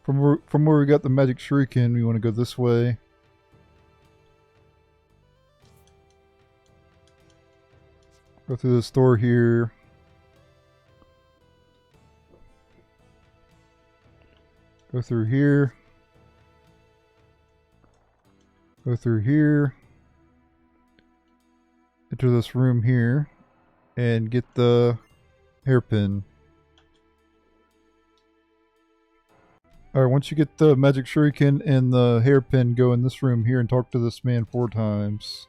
From where we got the magic shuriken, we want to go this way. Go through this door here. Go through here. Go through here. Enter this room here. And get the hairpin. Alright, once you get the magic shuriken and the hairpin, go in this room here and talk to this man 4 times.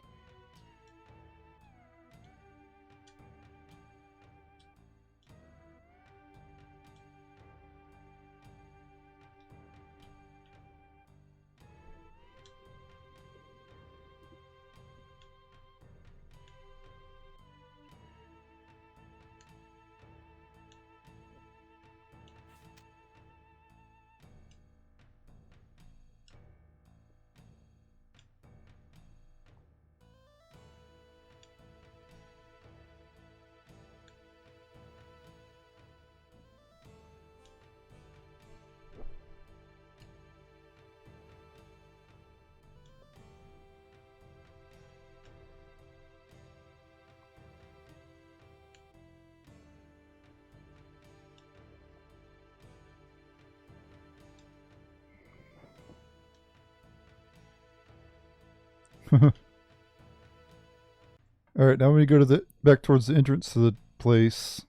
Alright, now we go to the back towards the entrance to the place.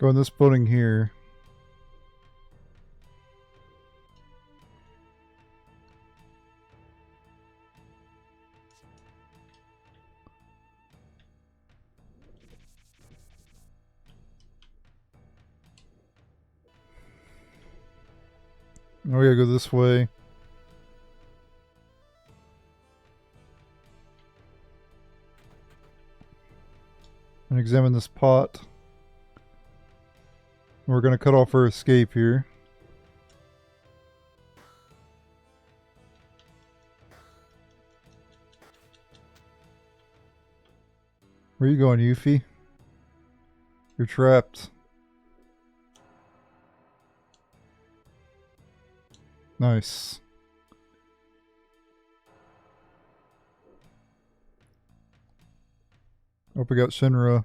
Go in this building here. Now we gotta go this way. And examine this pot. We're gonna cut off our escape here. Where are you going, Yuffie? You're trapped. Nice. Hope we got Shinra.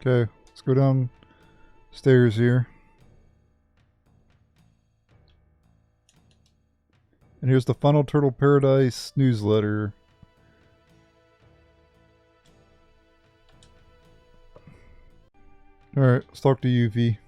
Okay, let's go downstairs here. And here's the Final Turtle Paradise newsletter. Alright, let's talk to Yuffie.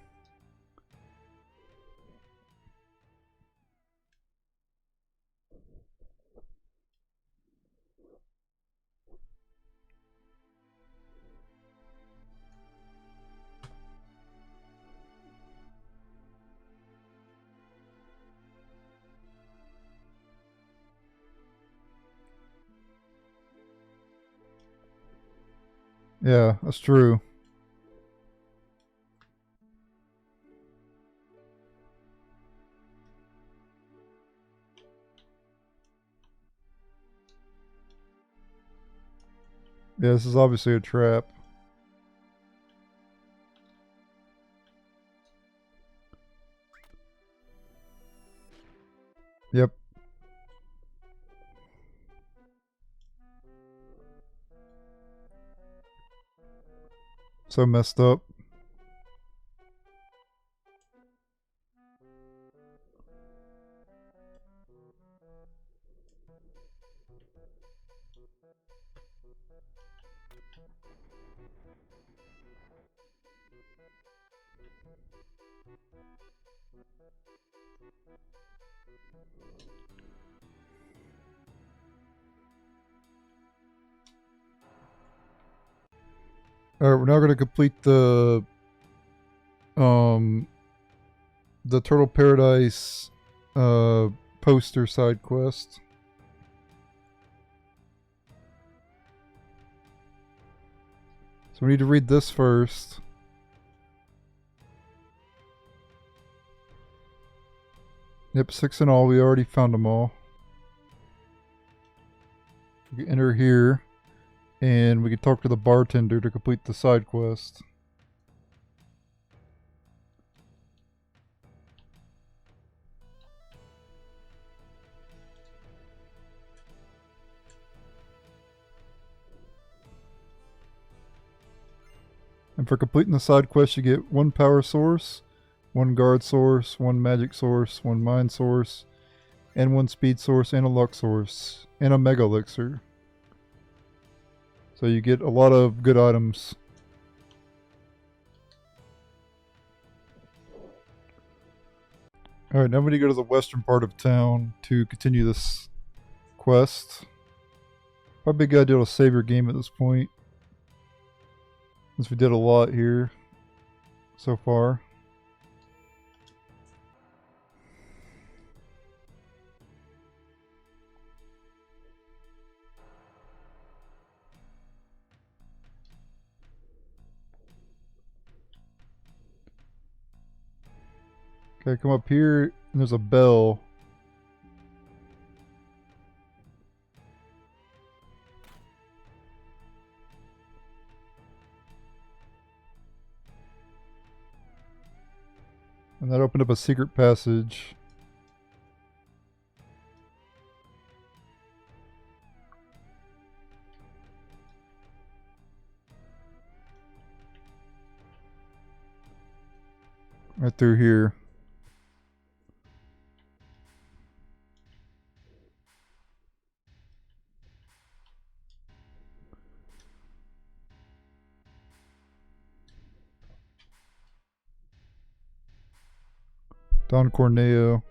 Yeah, that's true. Yeah, this is obviously a trap. Yep. So messed up. Alright, we're now going to complete the Turtle Paradise poster side quest. So we need to read this first. Yep, 6 in all. We already found them all. We can enter here, and we can talk to the bartender to complete the side quest. And for completing the side quest, you get 1 power source, 1 guard source, 1 magic source, 1 mind source, and 1 speed source, and a luck source, and a mega elixir. So you get a lot of good items. Alright, now we need to go to the western part of town to continue this quest. Probably a good idea to save your game at this point, since we did a lot here so far. Okay, come up here, and there's a bell. And that opened up a secret passage. Right through here. Don Corneo.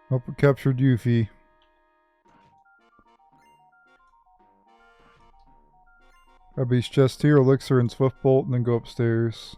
Hope we captured Yuffie. Grab these chests here, elixir and swift bolt, and then go upstairs.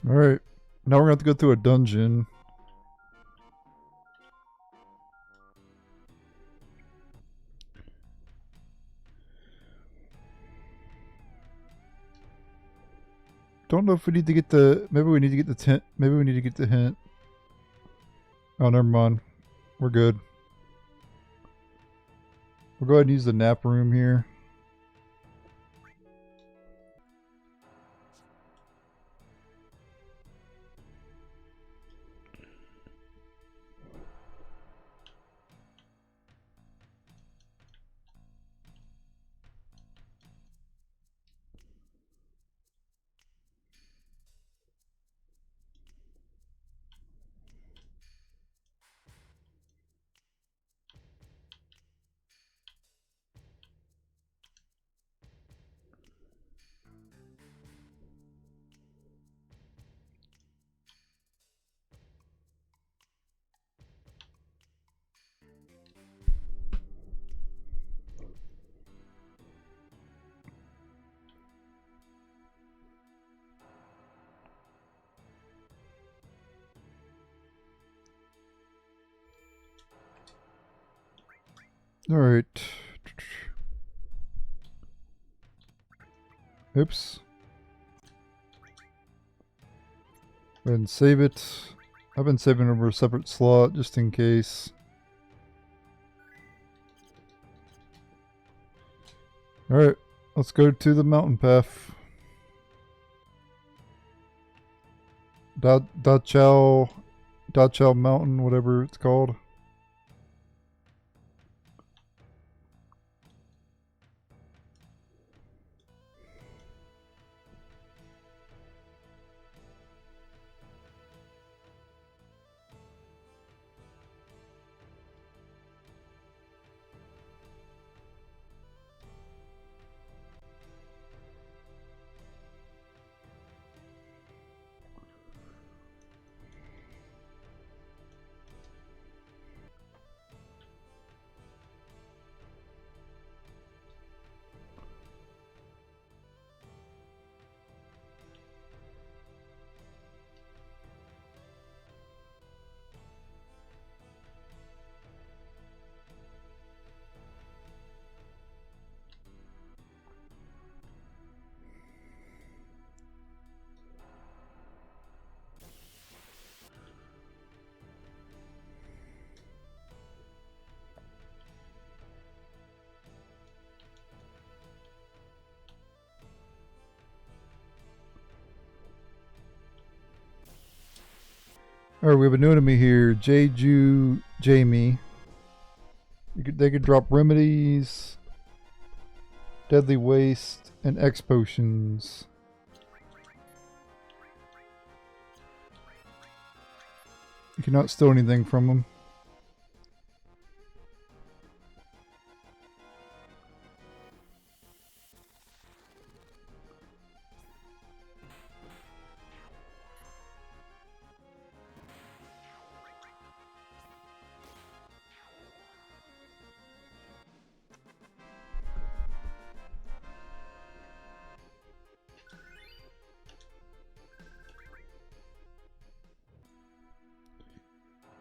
Alright, now we're going to have to go through a dungeon. Don't know if we need to get the... Maybe we need to get the tent. Maybe we need to get the hint. Oh, never mind. We're good. We'll go ahead and use the nap room here. Alright. Oops. Go ahead and save it. I've been saving over a separate slot just in case. Alright, let's go to the mountain path. Da Chao Mountain, whatever it's called. Alright, we have a new enemy here, Jeju Jamie. They could drop remedies, deadly waste, and X potions. You cannot steal anything from them.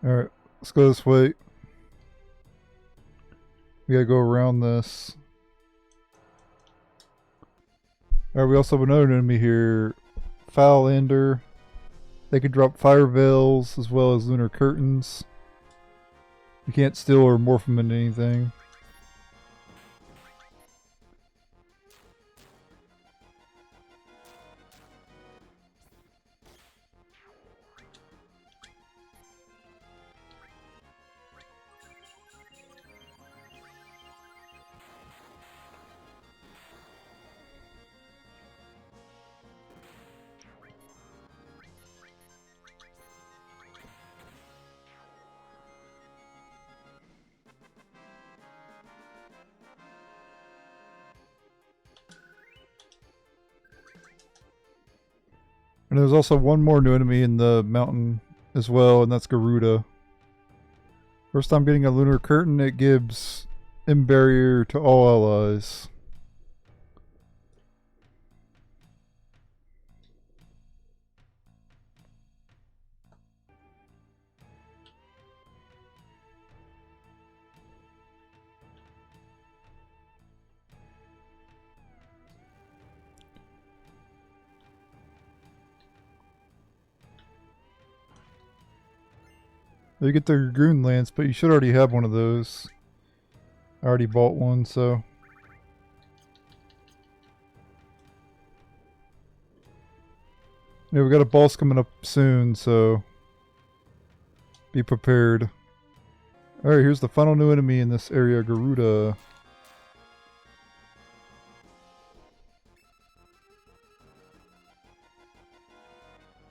Alright, let's go this way. We gotta go around this. Alright, we also have another enemy here. Foul Ender. They can drop fire veils as well as lunar curtains. You can't steal or morph them into anything. And there's also one more new enemy in the mountain as well, and that's Garuda. First time getting a lunar curtain, it gives barrier to all allies. You get the Dragoon Lance, but you should already have one of those. I already bought one, so. Yeah, we got a boss coming up soon, so be prepared. Alright, here's the final new enemy in this area, Garuda.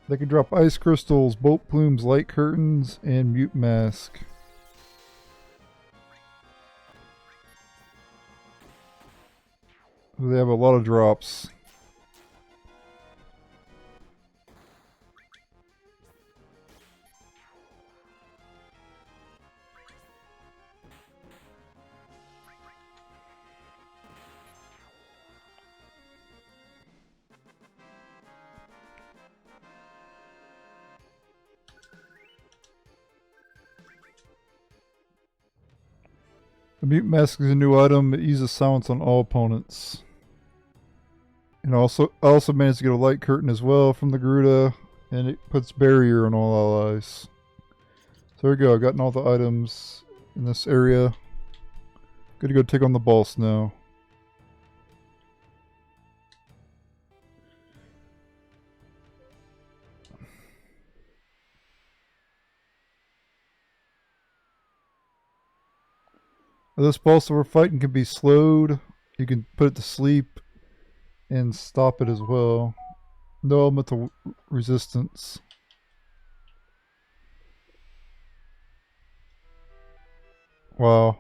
They can drop ice crystals, bolt plumes, light curtains, and mute mask. They have a lot of drops. The mute mask is a new item. It uses silence on all opponents. And I also managed to get a light curtain as well from the Garuda, and it puts barrier on all allies. So there we go. I've gotten all the items in this area. Good to go take on the boss now. This boss that we're fighting can be slowed. You can put it to sleep and stop it as well. No elemental resistance. Wow.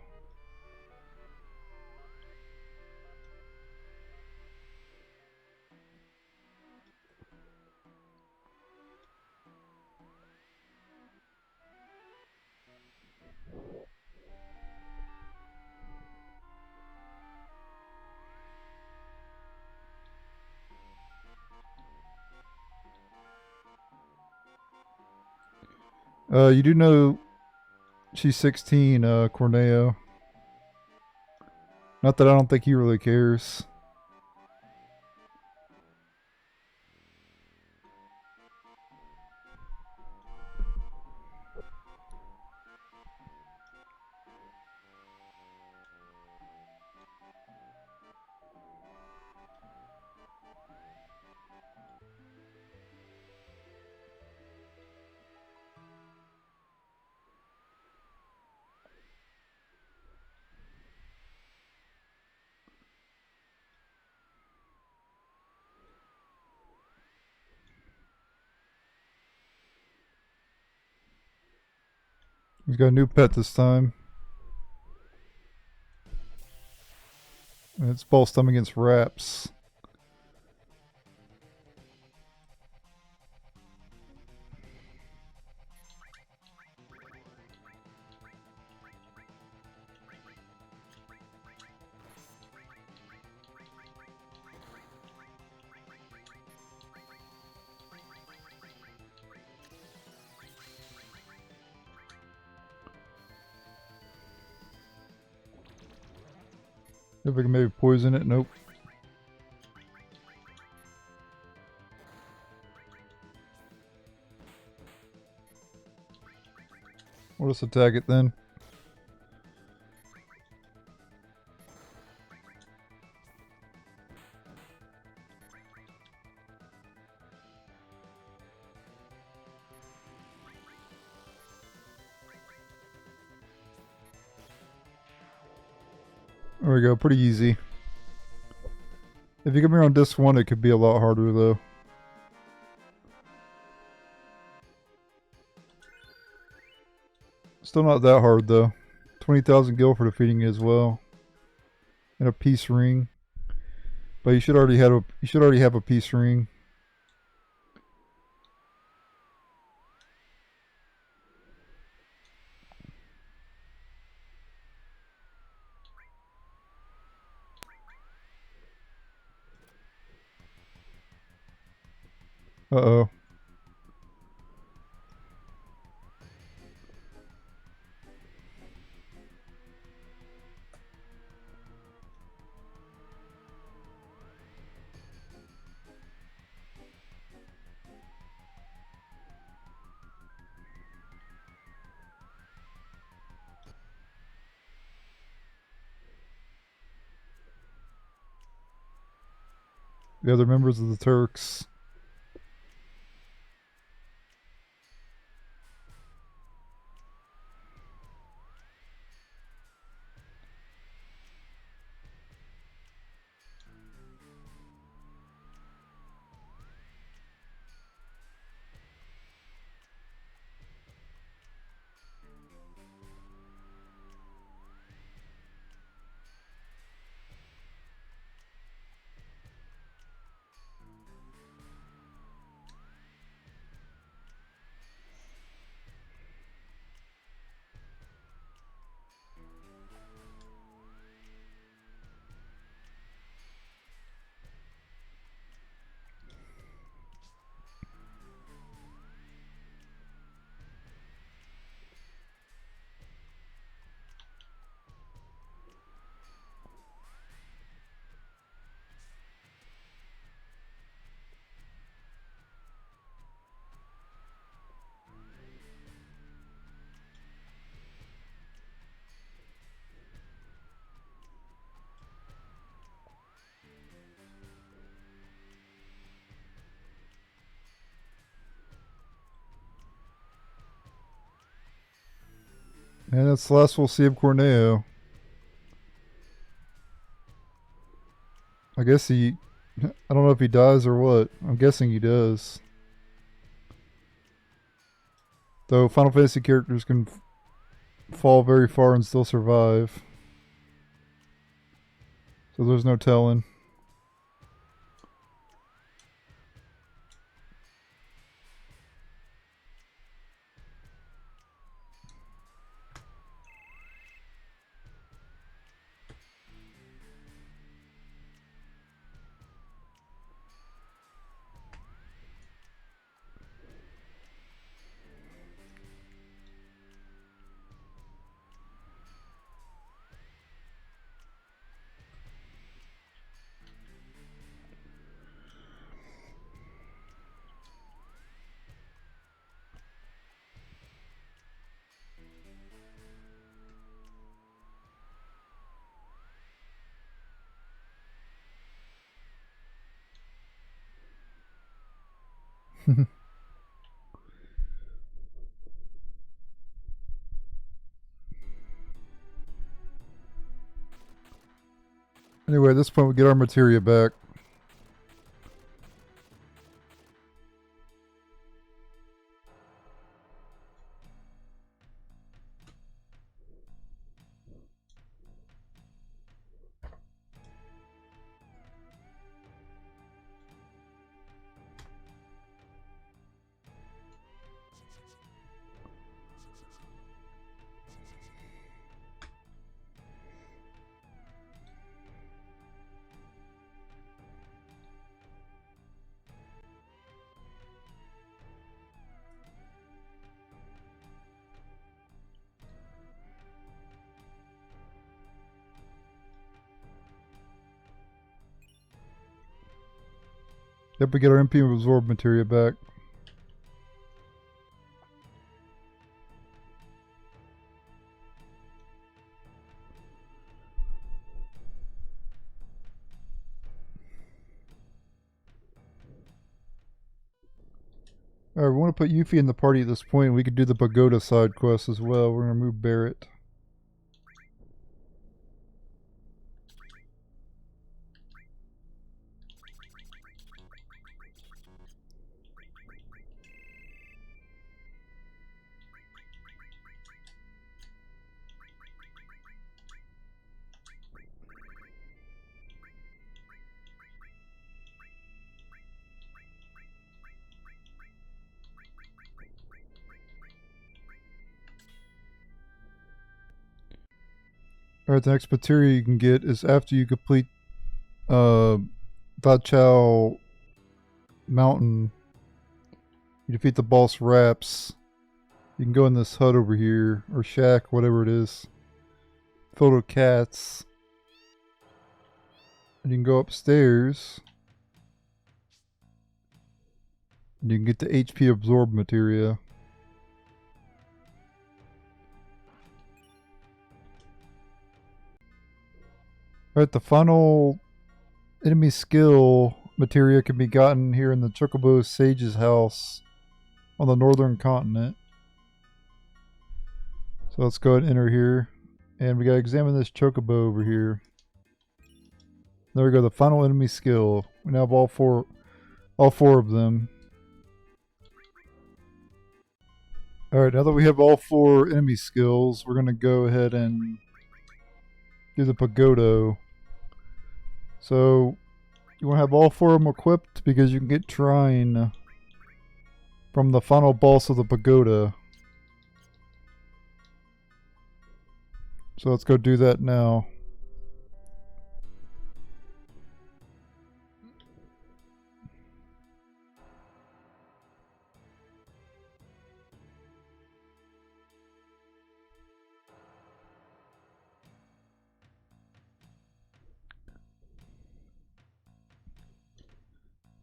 You do know she's 16, Corneo. Not that I don't think he really cares. He's got a new pet this time. And it's boss time against Raps. If I can maybe poison it. Nope. We'll just attack it then. There we go, pretty easy. If you come here on disc 1, it could be a lot harder though. Still not that hard though. 20,000 gil for defeating it as well. And a peace ring. But you should already have a peace ring. Uh-oh. The other members of the Turks. And that's the last we'll see of Corneo. I guess I don't know if he dies or what. I'm guessing he does. Though Final Fantasy characters can fall very far and still survive. So there's no telling. Anyway, at this point we get our materia back. Yep, we get our MP absorb materia back. Alright, we want to put Yuffie in the party at this point. We could do the Pagoda side quest as well. We're going to move Barrett. Alright, the next materia you can get is after you complete Dachau Mountain. You defeat the boss Raps. You can go in this hut over here, or shack, whatever it is, filled with cats. And you can go upstairs. And you can get the HP absorb materia. Alright, the final enemy skill materia can be gotten here in the Chocobo Sage's house on the northern continent. So let's go ahead and enter here. And we gotta examine this Chocobo over here. There we go, the final enemy skill. We now have all four of them. Alright, now that we have all 4 enemy skills, we're gonna go ahead and do the Pagoda. So you want to have all 4 of them equipped because you can get Trine from the final boss of the Pagoda. So let's go do that now.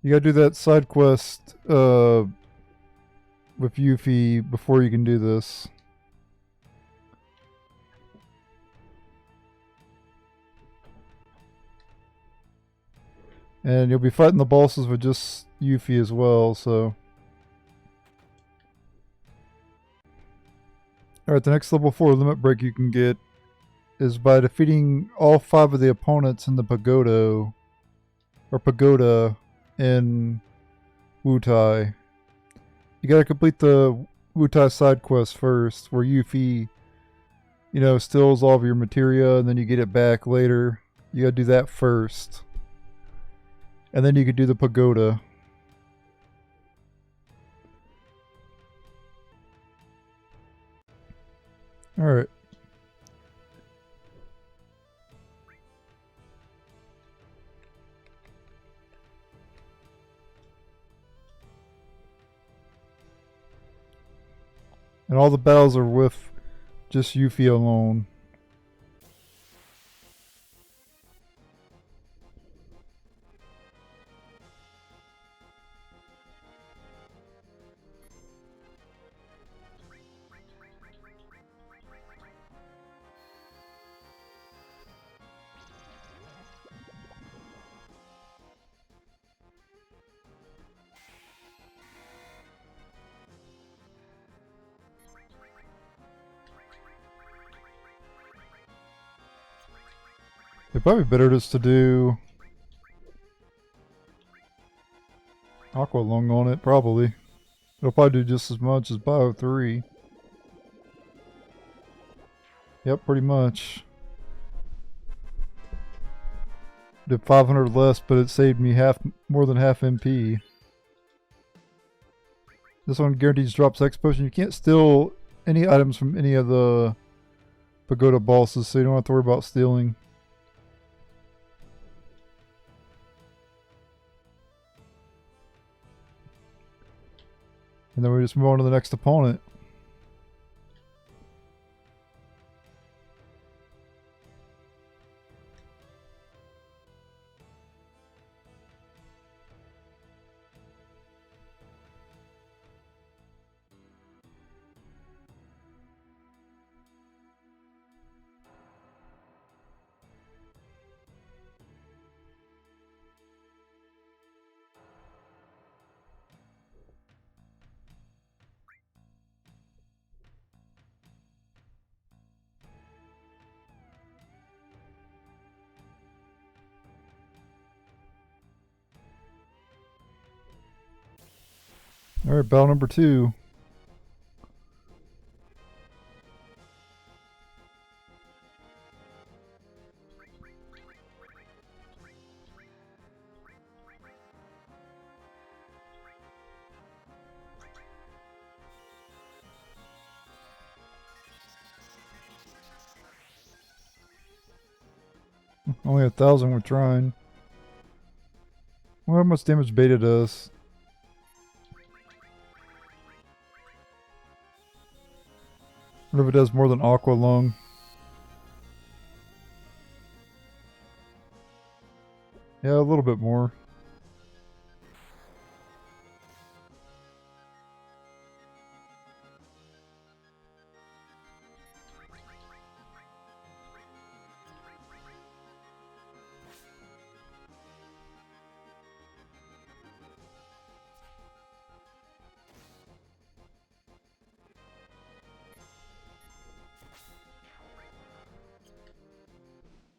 You gotta do that side quest with Yuffie before you can do this. And you'll be fighting the bosses with just Yuffie as well, so... Alright, the next level 4 limit break you can get is by defeating all 5 of the opponents in the pagoda in Wutai. You gotta complete the Wutai side quest first, where Yuffie, steals all of your materia and then you get it back later. You gotta do that first. And then you could do the pagoda. Alright. And all the battles are with just Yuffie alone. It'd probably be better just to do Aqua Lung on it, probably. It'll probably do just as much as Bio 3. Yep, pretty much. Did 500 less, but it saved me more than half MP. This one guarantees drops X potion. You can't steal any items from any of the pagoda bosses, so you don't have to worry about stealing. And then we just move on to the next opponent. Alright, battle number 2. Only 1,000 we're trying. Well, how much damage Beta does? What if it does more than Aqua Lung? Yeah, a little bit more.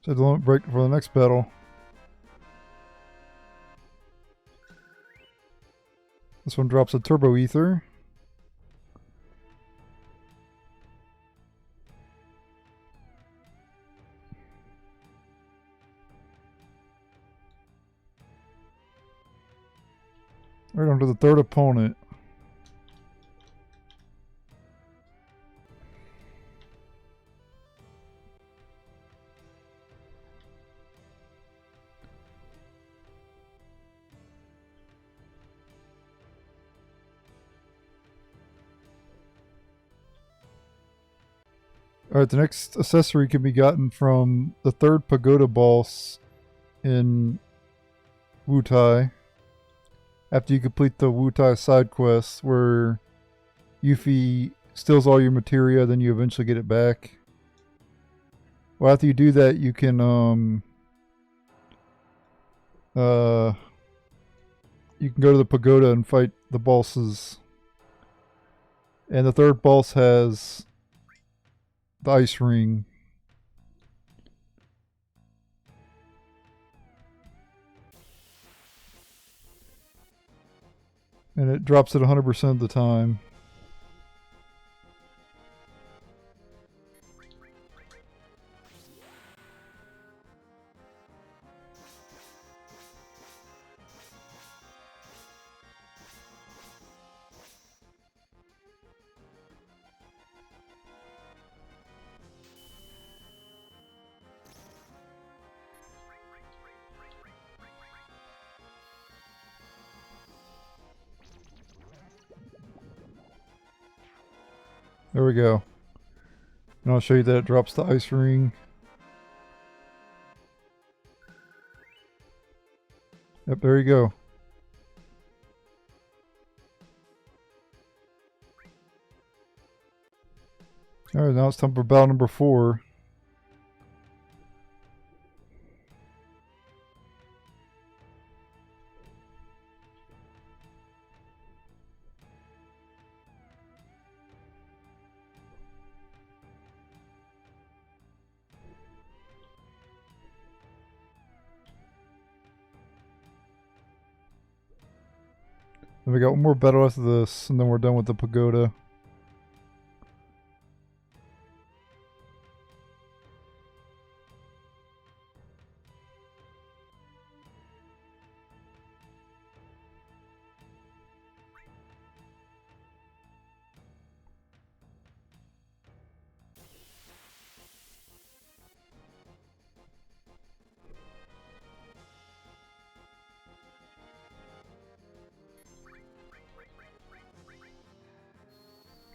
So the limit break for the next battle. This one drops a Turbo Ether. Right on to the third opponent. Alright, the next accessory can be gotten from the third pagoda boss in Wutai. After you complete the Wutai side quest where Yuffie steals all your materia, then you eventually get it back. Well, after you do that, you can go to the pagoda and fight the bosses. And the third boss has the ice ring. And it drops it 100% of the time. There we go. And I'll show you that it drops the ice ring. Yep, there you go. Alright, now it's time for battle number 4. Then we got one more battle after this, and then we're done with the pagoda.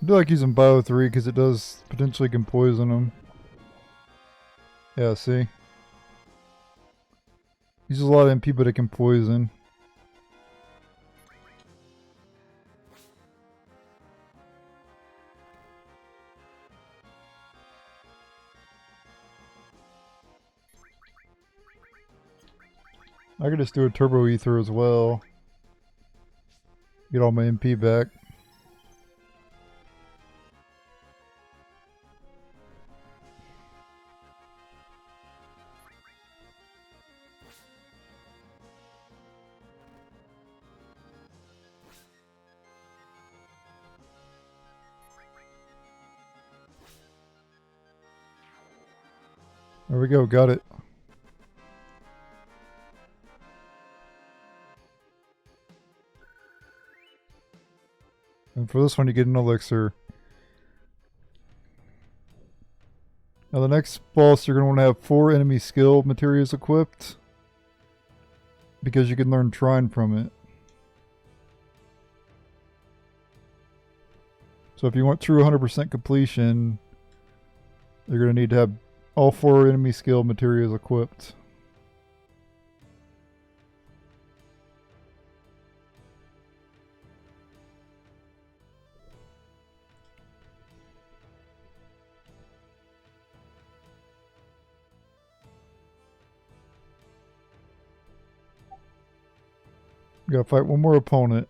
I do like using Bio 3 because it does potentially can poison them. Yeah, see? Uses a lot of MP, but it can poison. I could just do a turbo ether as well. Get all my MP back. There we go, got it. And for this one you get an elixir. Now the next boss you're going to want to have 4 enemy skill materials equipped. Because you can learn Trine from it. So if you want true 100% completion, you're going to need to have all 4 enemy skill materials equipped. You gotta fight one more opponent.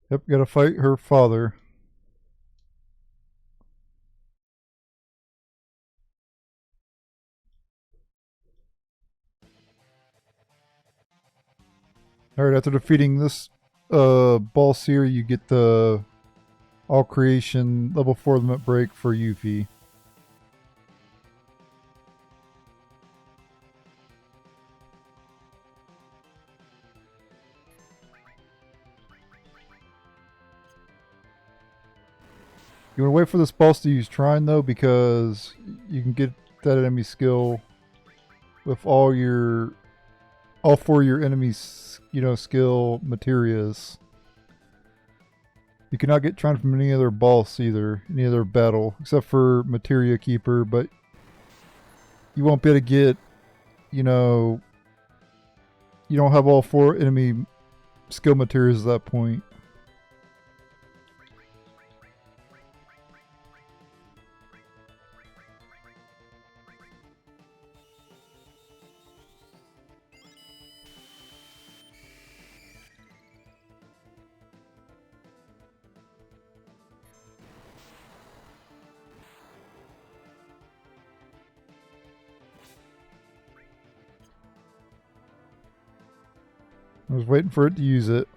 Yep, gotta fight her father. Alright, after defeating this boss here, you get the all creation level 4 limit break for Yuffie. You want to wait for this boss to use Trine though, because you can get that enemy skill with all 4 of your enemies, skill materias. You cannot get Trine from any other boss either, any other battle, except for Materia Keeper, but you won't be able to get, you know, you don't have all 4 enemy skill materials at that point. I was waiting for it to use it.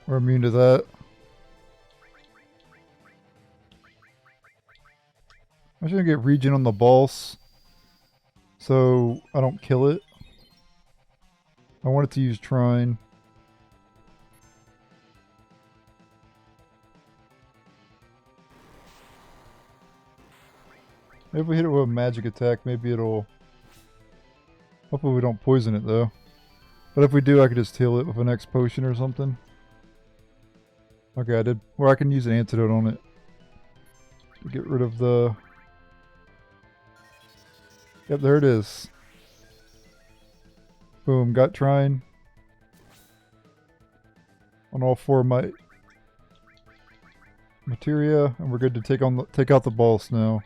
We're immune to that. I'm just gonna get regen on the boss so I don't kill it. I want it to use Trine. Maybe if we hit it with a magic attack, maybe it'll... Hopefully we don't poison it though. But if we do, I could just heal it with an X potion or something. Okay, I did. Or I can use an antidote on it to get rid of the... Yep, there it is. Boom, got Trine on all 4 of my materia, and we're good to take out the boss now.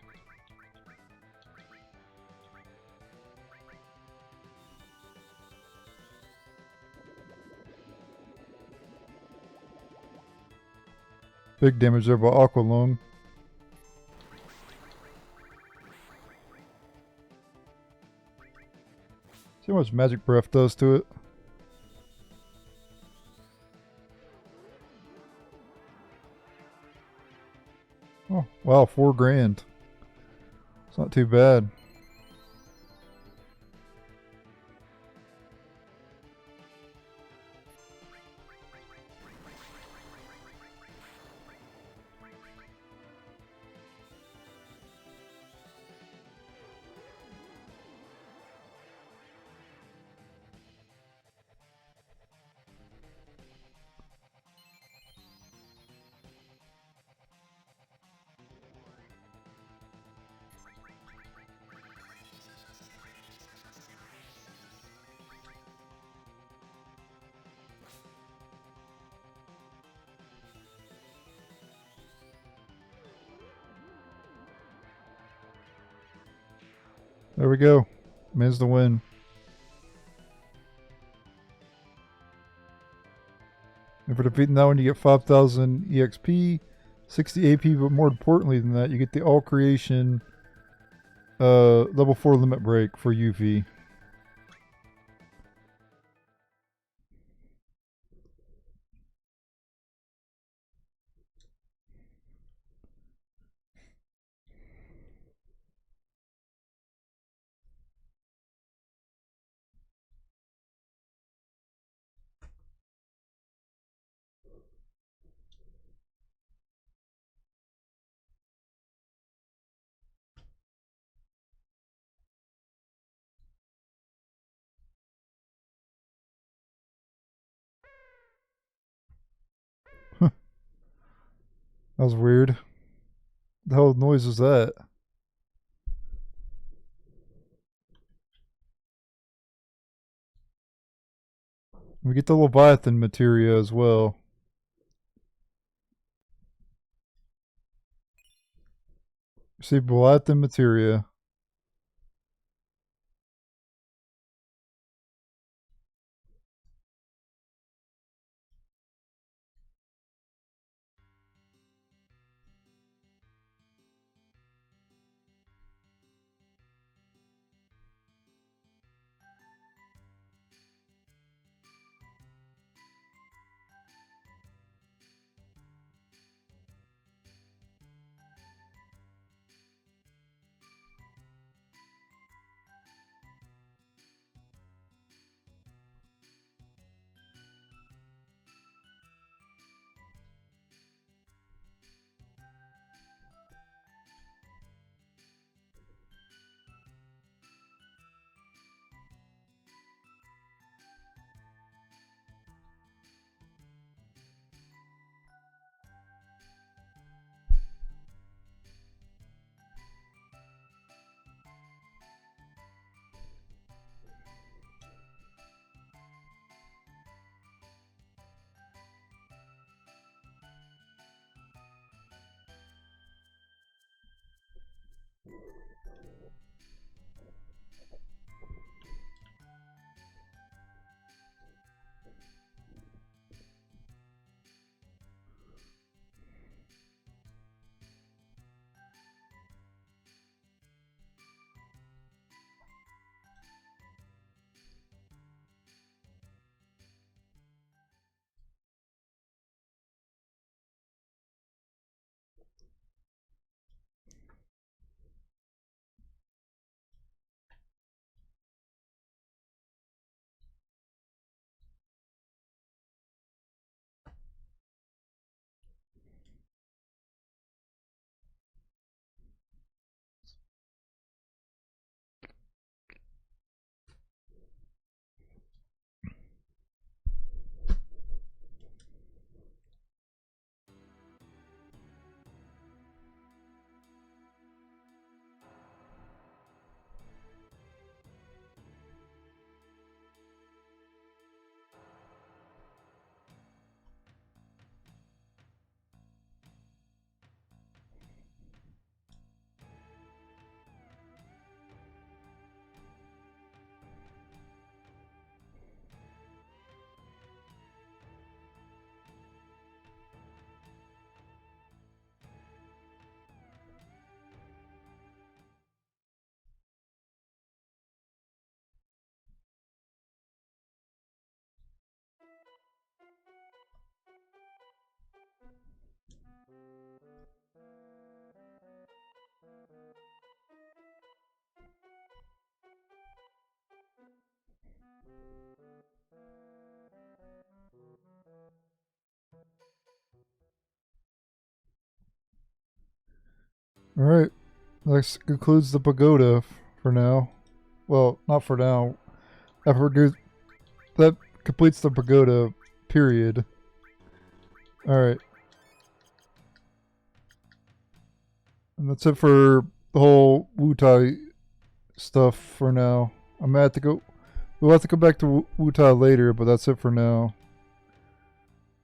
Big damage there by Aqua Lung. See how much Magic Breath does to it. Oh, wow, 4 grand. It's not too bad. There we go. Man's the win. And for defeating that one, you get 5,000 EXP, 60 AP, but more importantly than that, you get the All Creation level 4 limit break for Yuffie. That was weird. The hell noise was that? We get the Leviathan materia as well. Receive Leviathan materia. Alright, that concludes the pagoda for now. Well, not for now. That completes the pagoda, period. Alright. And that's it for the whole Wutai stuff for now. I'm gonna have to go. We'll have to come back to Wutai later, but that's it for now.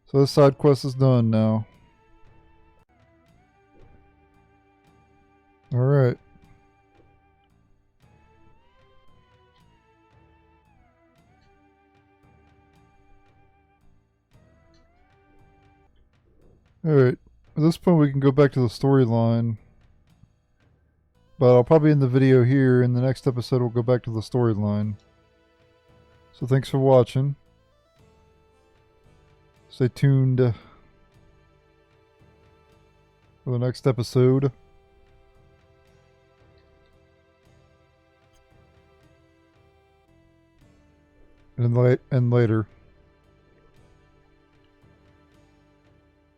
So this side quest is done now. Alright. Alright. At this point we can go back to the storyline. But I'll probably end the video here. In the next episode we'll go back to the storyline. So thanks for watching. Stay tuned for the next episode. And later.